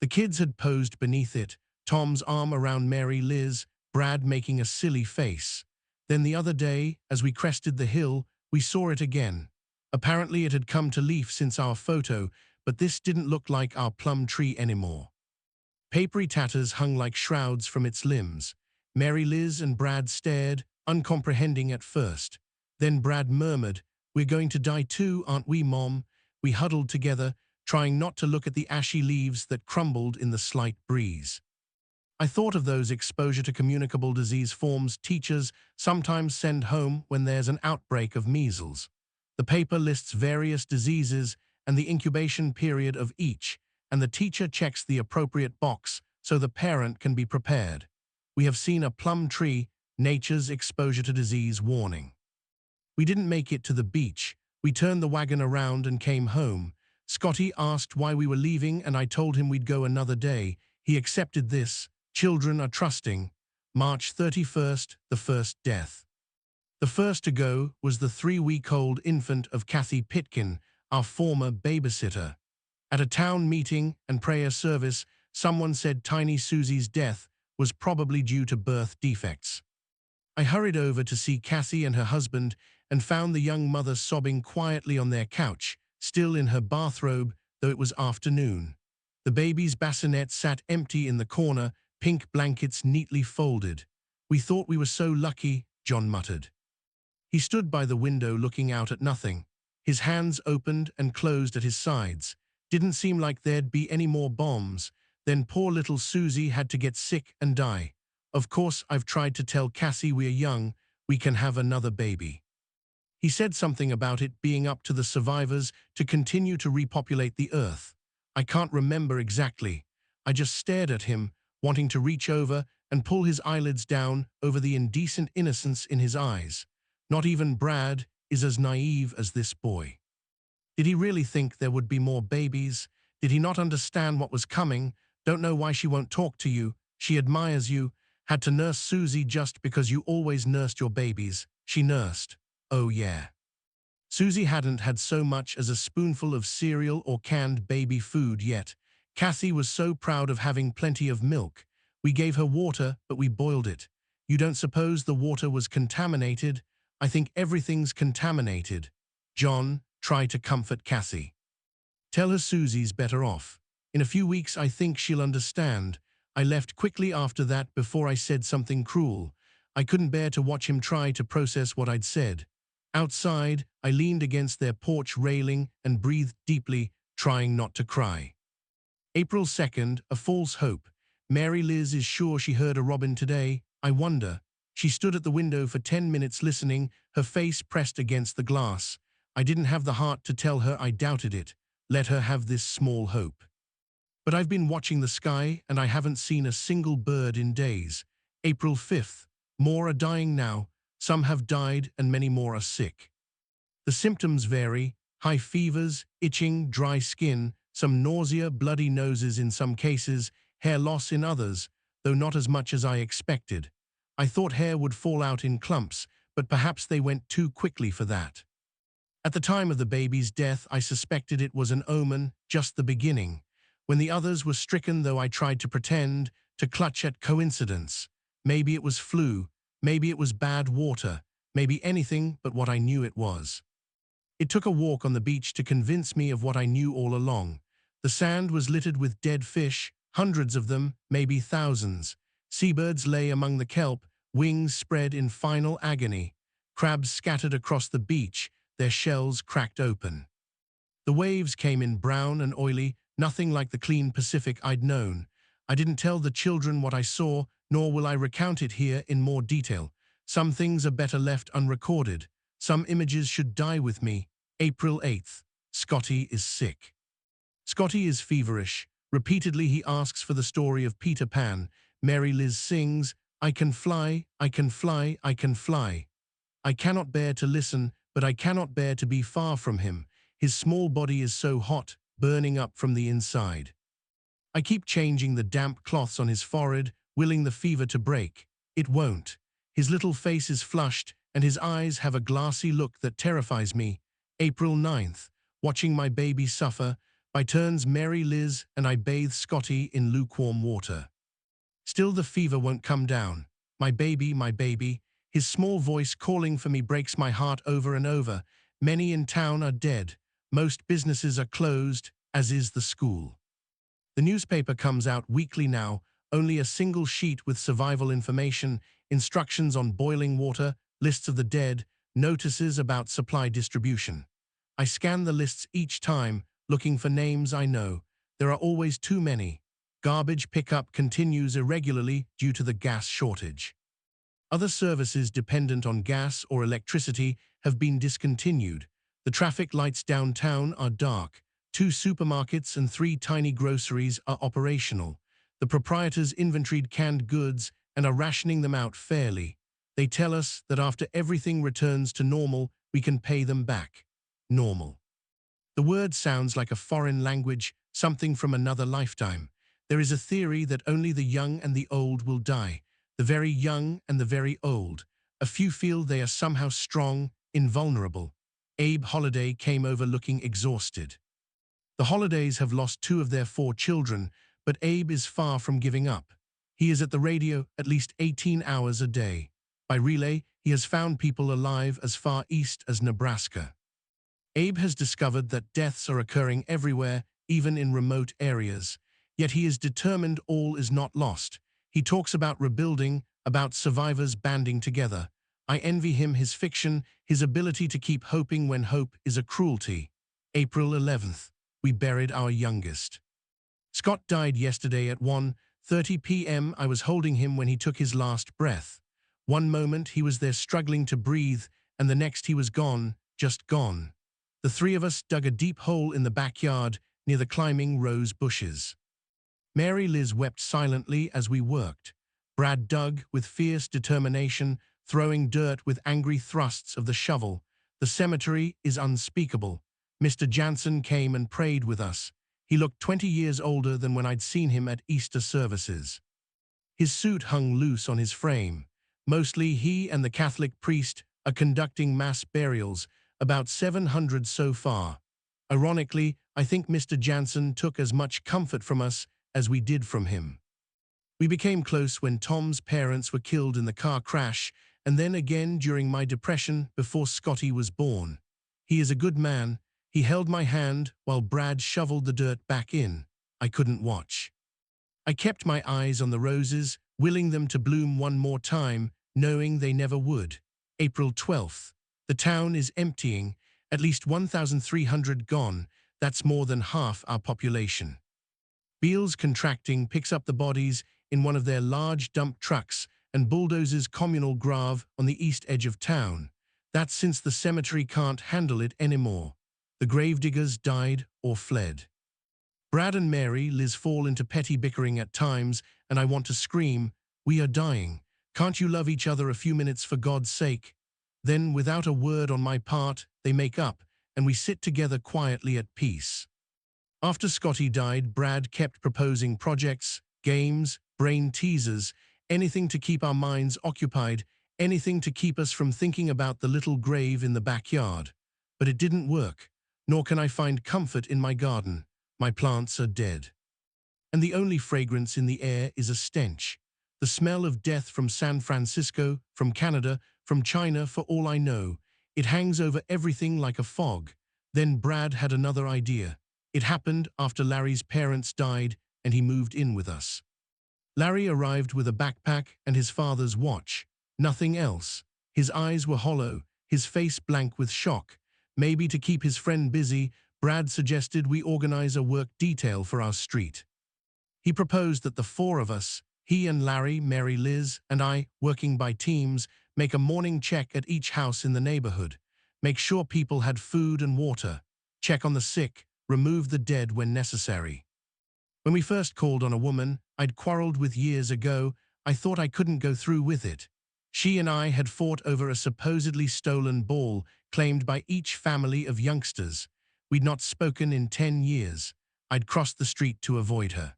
The kids had posed beneath it, Tom's arm around Mary Liz, Brad making a silly face. Then the other day, as we crested the hill, we saw it again. Apparently it had come to leaf since our photo, but this didn't look like our plum tree anymore. Papery tatters hung like shrouds from its limbs. Mary Liz and Brad stared, uncomprehending at first. Then Brad murmured, "We're going to die too, aren't we, Mom?" We huddled together, trying not to look at the ashy leaves that crumbled in the slight breeze. I thought of those exposure to communicable disease forms teachers sometimes send home when there's an outbreak of measles. The paper lists various diseases and the incubation period of each, and the teacher checks the appropriate box so the parent can be prepared. We have seen a plum tree, nature's exposure to disease warning. We didn't make it to the beach. We turned the wagon around and came home. Scotty asked why we were leaving and I told him we'd go another day. He accepted this. Children are trusting. March 31st, the first death. The first to go was the 3-week-old infant of Kathy Pitkin, our former babysitter. At a town meeting and prayer service, someone said tiny Susie's death was probably due to birth defects. I hurried over to see Kathy and her husband and found the young mother sobbing quietly on their couch, still in her bathrobe, though it was afternoon. The baby's bassinet sat empty in the corner, pink blankets neatly folded. "We thought we were so lucky," John muttered. He stood by the window looking out at nothing. His hands opened and closed at his sides. Didn't seem like there'd be any more bombs. Then poor little Susie had to get sick and die. Of course, I've tried to tell Cassie we're young, we can have another baby. He said something about it being up to the survivors to continue to repopulate the earth. I can't remember exactly. I just stared at him, wanting to reach over and pull his eyelids down over the indecent innocence in his eyes. Not even Brad is as naive as this boy. Did he really think there would be more babies? Did he not understand what was coming? Don't know why she won't talk to you. She admires you. Had to nurse Susie just because you always nursed your babies. She nursed. Oh yeah. Susie hadn't had so much as a spoonful of cereal or canned baby food yet. Kathy was so proud of having plenty of milk. We gave her water, but we boiled it. You don't suppose the water was contaminated? I think everything's contaminated. John, try to comfort Cassie. Tell her Susie's better off. In a few weeks I think she'll understand. I left quickly after that before I said something cruel. I couldn't bear to watch him try to process what I'd said. Outside, I leaned against their porch railing and breathed deeply, trying not to cry. April 2nd, a false hope. Mary Liz is sure she heard a robin today. I wonder. She stood at the window for 10 minutes listening, her face pressed against the glass. I didn't have the heart to tell her I doubted it. Let her have this small hope. But I've been watching the sky and I haven't seen a single bird in days. April 5th. More are dying now. Some have died and many more are sick. The symptoms vary: high fevers, itching, dry skin, some nausea, bloody noses in some cases, hair loss in others, though not as much as I expected. I thought hair would fall out in clumps, but perhaps they went too quickly for that. At the time of the baby's death, I suspected it was an omen, just the beginning. When the others were stricken, though, I tried to pretend, to clutch at coincidence. Maybe it was flu, maybe it was bad water, maybe anything but what I knew it was. It took a walk on the beach to convince me of what I knew all along. The sand was littered with dead fish, hundreds of them, maybe thousands. Seabirds lay among the kelp, wings spread in final agony. Crabs scattered across the beach, their shells cracked open. The waves came in brown and oily, nothing like the clean Pacific I'd known. I didn't tell the children what I saw, nor will I recount it here in more detail. Some things are better left unrecorded. Some images should die with me. April 8th. Scotty is sick. Scotty is feverish. Repeatedly he asks for the story of Peter Pan. Mary Liz sings, "I can fly, I can fly, I can fly." I cannot bear to listen, but I cannot bear to be far from him. His small body is so hot, burning up from the inside. I keep changing the damp cloths on his forehead, willing the fever to break. It won't. His little face is flushed, and his eyes have a glassy look that terrifies me. April 9th. Watching my baby suffer. By turns Mary Liz and I bathe Scotty in lukewarm water. Still the fever won't come down. My baby, his small voice calling for me breaks my heart over and over. Many in town are dead. Most businesses are closed, as is the school. The newspaper comes out weekly now, only a single sheet with survival information, instructions on boiling water, lists of the dead, notices about supply distribution. I scan the lists each time, looking for names I know. There are always too many. Garbage pickup continues irregularly due to the gas shortage. Other services dependent on gas or electricity have been discontinued. The traffic lights downtown are dark. 2 supermarkets and 3 tiny groceries are operational. The proprietors inventoried canned goods and are rationing them out fairly. They tell us that after everything returns to normal, we can pay them back. Normal. The word sounds like a foreign language, something from another lifetime. There is a theory that only the young and the old will die, the very young and the very old. A few feel they are somehow strong, invulnerable. Abe Holiday came over looking exhausted. The Holidays have lost 2 of their 4 children, but Abe is far from giving up. He is at the radio at least 18 hours a day. By relay, he has found people alive as far east as Nebraska. Abe has discovered that deaths are occurring everywhere, even in remote areas. Yet he is determined all is not lost. He talks about rebuilding, about survivors banding together. I envy him his fiction, his ability to keep hoping when hope is a cruelty. April 11th. We buried our youngest. Scott died yesterday at 1:30 p.m. I was holding him when he took his last breath. One moment he was there struggling to breathe, and the next he was gone, just gone. The 3 of us dug a deep hole in the backyard near the climbing rose bushes. Mary Liz wept silently as we worked. Brad dug with fierce determination, throwing dirt with angry thrusts of the shovel. The cemetery is unspeakable. Mr. Jansen came and prayed with us. He looked 20 years older than when I'd seen him at Easter services. His suit hung loose on his frame. Mostly he and the Catholic priest are conducting mass burials, about 700 so far. Ironically, I think Mr. Jansen took as much comfort from us as we did from him. We became close when Tom's parents were killed in the car crash, and then again during my depression before Scotty was born. He is a good man. He held my hand while Brad shoveled the dirt back in. I couldn't watch. I kept my eyes on the roses, willing them to bloom one more time, knowing they never would. April 12th. The town is emptying, at least 1,300 gone. That's more than half our population. Beals Contracting picks up the bodies in one of their large dump trucks and bulldozes communal grave on the east edge of town. That's since the cemetery can't handle it anymore. The gravediggers died or fled. Brad and Mary Liz fall into petty bickering at times, and I want to scream, "We are dying. Can't you love each other a few minutes for God's sake?" Then, without a word on my part, they make up, and we sit together quietly at peace. After Scotty died, Brad kept proposing projects, games, brain teasers, anything to keep our minds occupied, anything to keep us from thinking about the little grave in the backyard. But it didn't work, nor can I find comfort in my garden. My plants are dead. And the only fragrance in the air is a stench. The smell of death from San Francisco, from Canada, from China, for all I know. It hangs over everything like a fog. Then Brad had another idea. It happened after Larry's parents died, and he moved in with us. Larry arrived with a backpack and his father's watch. Nothing else. His eyes were hollow, his face blank with shock. Maybe to keep his friend busy, Brad suggested we organize a work detail for our street. He proposed that the four of us, he and Larry, Mary Liz, and I, working by teams, make a morning check at each house in the neighborhood, make sure people had food and water, check on the sick, remove the dead when necessary. When we first called on a woman I'd quarreled with years ago, I thought I couldn't go through with it. She and I had fought over a supposedly stolen ball claimed by each family of youngsters. We'd not spoken in 10 years. I'd crossed the street to avoid her.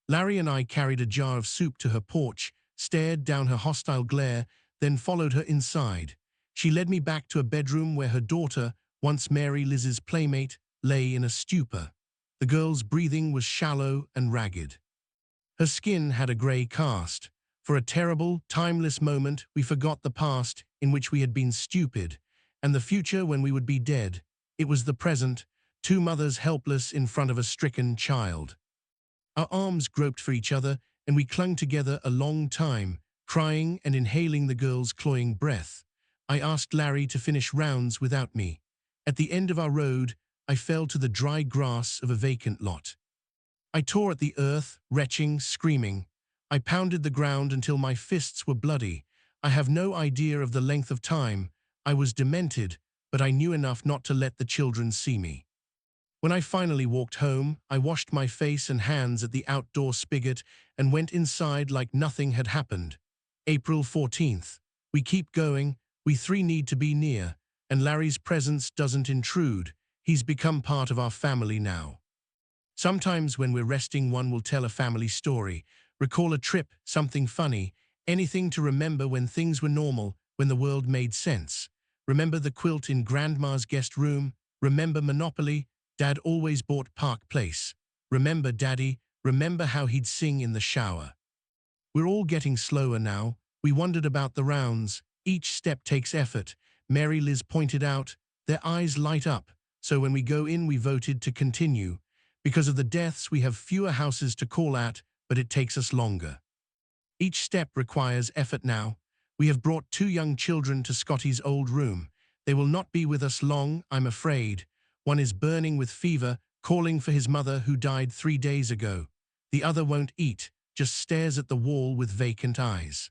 Larry and I carried a jar of soup to her porch, stared down her hostile glare, then followed her inside. She led me back to a bedroom where her daughter, once Mary Liz's playmate, lay in a stupor. The girl's breathing was shallow and ragged. Her skin had a grey cast. For a terrible, timeless moment, we forgot the past in which we had been stupid, and the future when we would be dead. It was the present, two mothers helpless in front of a stricken child. Our arms groped for each other, and we clung together a long time, crying and inhaling the girl's cloying breath. I asked Larry to finish rounds without me. At the end of our road, I fell to the dry grass of a vacant lot. I tore at the earth, retching, screaming. I pounded the ground until my fists were bloody. I have no idea of the length of time. I was demented, but I knew enough not to let the children see me. When I finally walked home, I washed my face and hands at the outdoor spigot and went inside like nothing had happened. April 14th. We keep going. We three need to be near, and Larry's presence doesn't intrude. He's become part of our family now. Sometimes when we're resting, one will tell a family story, recall a trip, something funny, anything to remember when things were normal, when the world made sense. Remember the quilt in Grandma's guest room? Remember Monopoly? Dad always bought Park Place. Remember Daddy? Remember how he'd sing in the shower? We're all getting slower now. We wondered about the rounds. Each step takes effort. Mary Liz pointed out, their eyes light up. So when we go in, we voted to continue. Because of the deaths, we have fewer houses to call at, but it takes us longer. Each step requires effort now. We have brought 2 young children to Scotty's old room. They will not be with us long, I'm afraid. One is burning with fever, calling for his mother who died 3 days ago. The other won't eat, just stares at the wall with vacant eyes.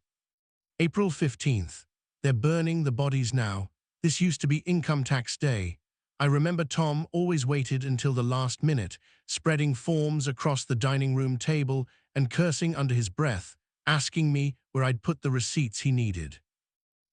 April 15th. They're burning the bodies now. This used to be income tax day. I remember Tom always waited until the last minute, spreading forms across the dining room table and cursing under his breath, asking me where I'd put the receipts he needed.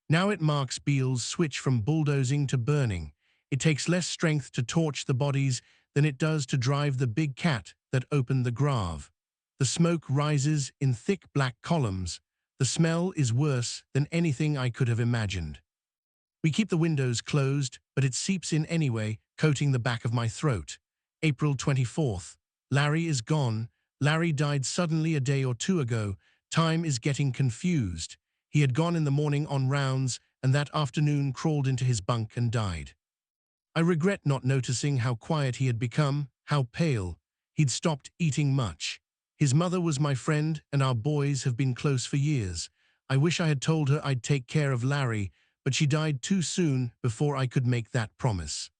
Now it marks Beal's switch from bulldozing to burning. It takes less strength to torch the bodies than it does to drive the big cat that opened the grave. The smoke rises in thick black columns. The smell is worse than anything I could have imagined. We keep the windows closed, but it seeps in anyway, coating the back of my throat. April 24th. Larry is gone. Larry died suddenly a day or 2 ago. Time is getting confused. He had gone in the morning on rounds, and that afternoon crawled into his bunk and died. I regret not noticing how quiet he had become, how pale. He'd stopped eating much. His mother was my friend, and our boys have been close for years. I wish I had told her I'd take care of Larry, but she died too soon before I could make that promise.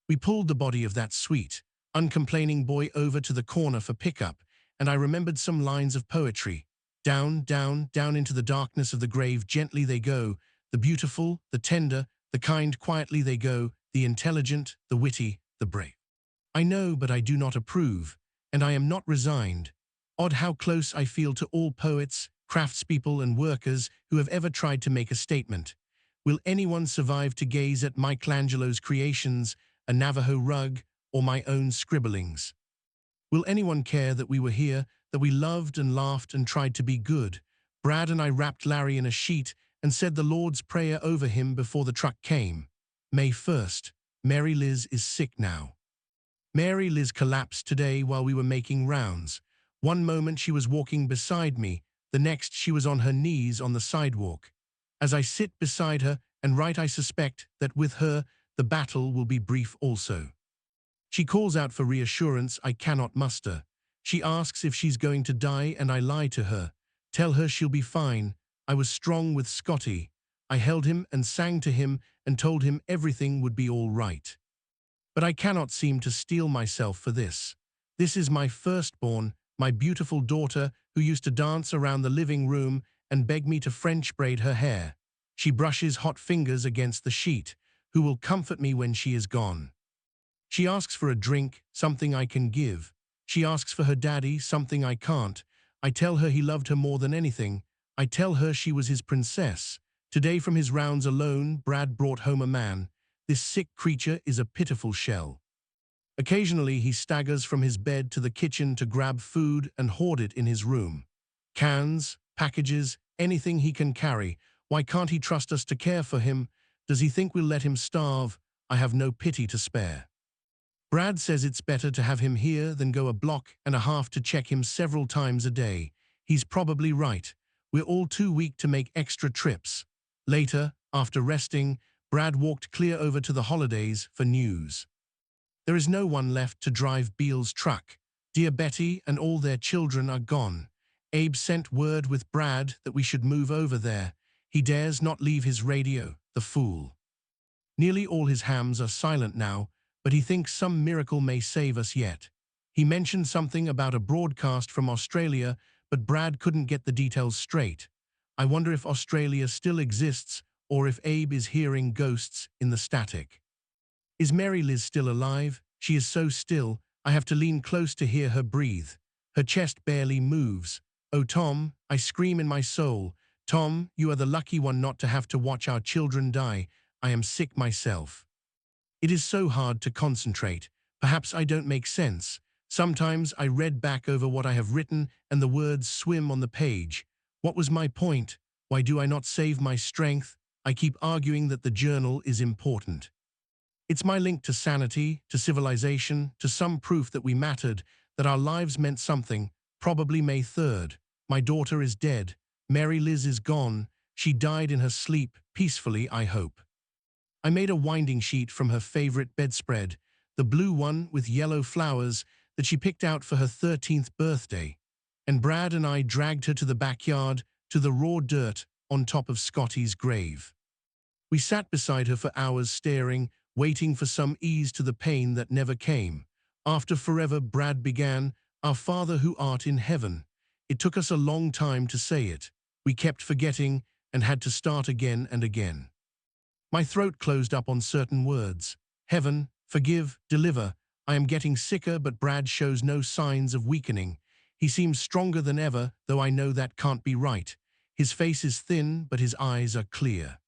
We pulled the body of that sweet, uncomplaining boy over to the corner for pickup, and I remembered some lines of poetry. Down, down, down into the darkness of the grave gently they go, the beautiful, the tender, the kind quietly they go, the intelligent, the witty, the brave. I know, but I do not approve, and I am not resigned. Odd how close I feel to all poets, craftspeople and workers who have ever tried to make a statement. Will anyone survive to gaze at Michelangelo's creations, a Navajo rug, or my own scribblings? Will anyone care that we were here, that we loved and laughed and tried to be good? Brad and I wrapped Larry in a sheet and said the Lord's Prayer over him before the truck came. May 1st. Mary Liz is sick now. Mary Liz collapsed today while we were making rounds. One moment she was walking beside me, the next she was on her knees on the sidewalk. As I sit beside her and write, I suspect that with her the battle will be brief also. She calls out for reassurance I cannot muster. She asks if she's going to die, and I lie to her. Tell her she'll be fine. I was strong with Scotty. I held him and sang to him and told him everything would be all right. But I cannot seem to steel myself for this. This is my firstborn, my beautiful daughter, who used to dance around the living room and beg me to French braid her hair. She brushes hot fingers against the sheet, who will comfort me when she is gone. She asks for a drink, something I can give. She asks for her daddy, something I can't. I tell her he loved her more than anything. I tell her she was his princess. Today from his rounds alone, Brad brought home a man. This sick creature is a pitiful shell. Occasionally he staggers from his bed to the kitchen to grab food and hoard it in his room. Cans, packages, anything he can carry. Why can't he trust us to care for him? Does he think we'll let him starve? I have no pity to spare. Brad says it's better to have him here than go a block and a half to check him several times a day. He's probably right. We're all too weak to make extra trips. Later, after resting, Brad walked clear over to the holidays for news. There is no one left to drive Beale's truck. Dear Betty and all their children are gone. Abe sent word with Brad that we should move over there. He dares not leave his radio, the fool. Nearly all his hams are silent now, but he thinks some miracle may save us yet. He mentioned something about a broadcast from Australia, but Brad couldn't get the details straight. I wonder if Australia still exists, or if Abe is hearing ghosts in the static. Is Mary Liz still alive? She is so still, I have to lean close to hear her breathe. Her chest barely moves. Oh, Tom, I scream in my soul. Tom, you are the lucky one not to have to watch our children die. I am sick myself. It is so hard to concentrate. Perhaps I don't make sense. Sometimes I read back over what I have written and the words swim on the page. What was my point? Why do I not save my strength? I keep arguing that the journal is important. It's my link to sanity, to civilization, to some proof that we mattered, that our lives meant something. Probably May 3rd. My daughter is dead. Mary Liz is gone. She died in her sleep, peacefully, I hope. I made a winding sheet from her favorite bedspread, the blue one with yellow flowers that she picked out for her 13th birthday. And Brad and I dragged her to the backyard, to the raw dirt on top of Scotty's grave. We sat beside her for hours staring, waiting for some ease to the pain that never came. After forever, Brad began, "Our Father who art in heaven." It took us a long time to say it. We kept forgetting and had to start again and again. My throat closed up on certain words. Heaven, forgive, deliver. I am getting sicker, but Brad shows no signs of weakening. He seems stronger than ever, though I know that can't be right. His face is thin, but his eyes are clear.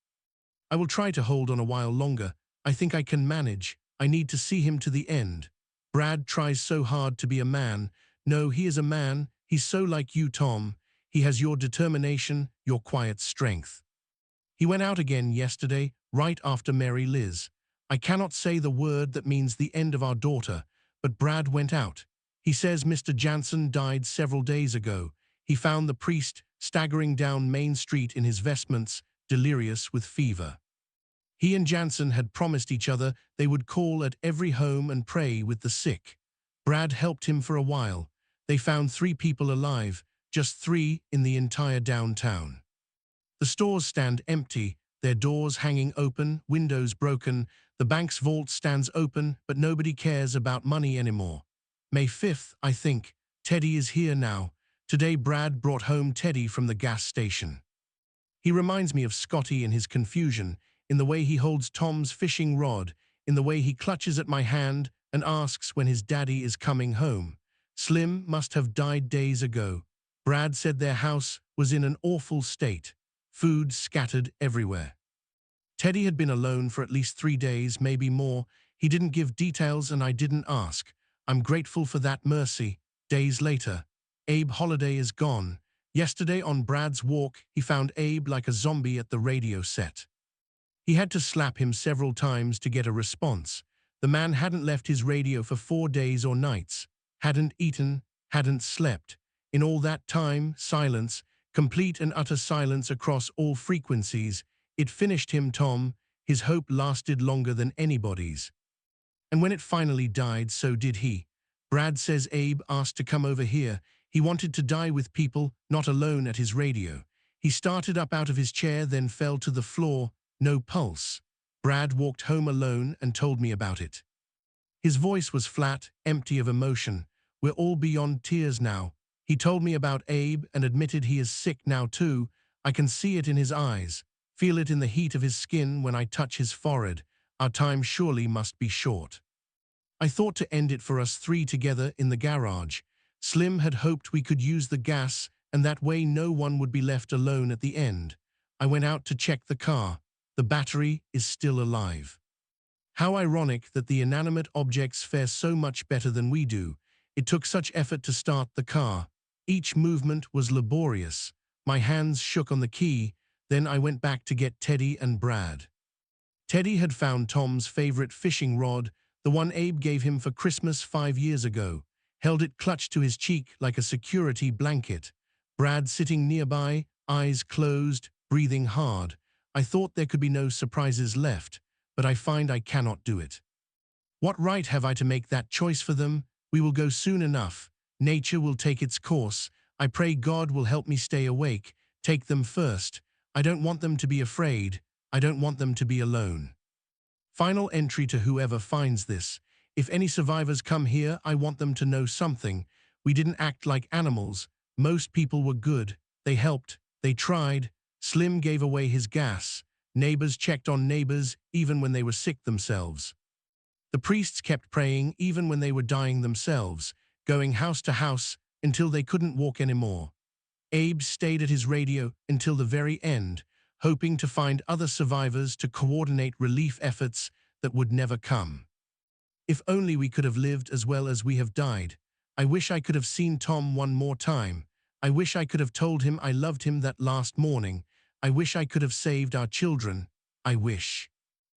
I will try to hold on a while longer. I think I can manage. I need to see him to the end. Brad tries so hard to be a man. No, he is a man. He's so like you, Tom. He has your determination, your quiet strength. He went out again yesterday, right after Mary Liz. I cannot say the word that means the end of our daughter, but Brad went out. He says Mr. Jansen died several days ago. He found the priest staggering down Main Street in his vestments, delirious with fever. He and Jansen had promised each other they would call at every home and pray with the sick. Brad helped him for a while. They found 3 people alive, just 3 in the entire downtown. The stores stand empty, their doors hanging open, windows broken. The bank's vault stands open, but nobody cares about money anymore. May 5th, I think. Teddy is here now. Today Brad brought home Teddy from the gas station. He reminds me of Scotty in his confusion, in the way he holds Tom's fishing rod, in the way he clutches at my hand and asks when his daddy is coming home. Slim must have died days ago. Brad said their house was in an awful state. Food scattered everywhere. Teddy had been alone for at least 3 days, maybe more. He didn't give details and I didn't ask. I'm grateful for that mercy. Days later, Abe Holiday is gone. Yesterday on Brad's walk, he found Abe like a zombie at the radio set. He had to slap him several times to get a response. The man hadn't left his radio for 4 days or nights, hadn't eaten, hadn't slept. In all that time, silence, complete and utter silence across all frequencies. It finished him, Tom. His hope lasted longer than anybody's. And when it finally died, so did he. Brad says Abe asked to come over here. He wanted to die with people, not alone at his radio. He started up out of his chair, then fell to the floor, no pulse. Brad walked home alone and told me about it. His voice was flat, empty of emotion. We're all beyond tears now. He told me about Abe and admitted he is sick now too. I can see it in his eyes, feel it in the heat of his skin when I touch his forehead. Our time surely must be short. I thought to end it for us 3 together in the garage. Slim had hoped we could use the gas, and that way no one would be left alone at the end. I went out to check the car. The battery is still alive. How ironic that the inanimate objects fare so much better than we do. It took such effort to start the car. Each movement was laborious. My hands shook on the key. Then I went back to get Teddy and Brad. Teddy had found Tom's favorite fishing rod, the one Abe gave him for Christmas 5 years ago, held it clutched to his cheek like a security blanket. Brad sitting nearby, eyes closed, breathing hard. I thought there could be no surprises left, but I find I cannot do it. What right have I to make that choice for them? We will go soon enough. Nature will take its course. I pray God will help me stay awake. Take them first. I don't want them to be afraid. I don't want them to be alone. Final entry to whoever finds this. If any survivors come here, I want them to know something. We didn't act like animals. Most people were good. They helped. They tried. Slim gave away his gas. Neighbors checked on neighbors, even when they were sick themselves. The priests kept praying, even when they were dying themselves, going house to house until they couldn't walk anymore. Abe stayed at his radio until the very end, hoping to find other survivors to coordinate relief efforts that would never come. If only we could have lived as well as we have died. I wish I could have seen Tom one more time. I wish I could have told him I loved him that last morning. I wish I could have saved our children. I wish.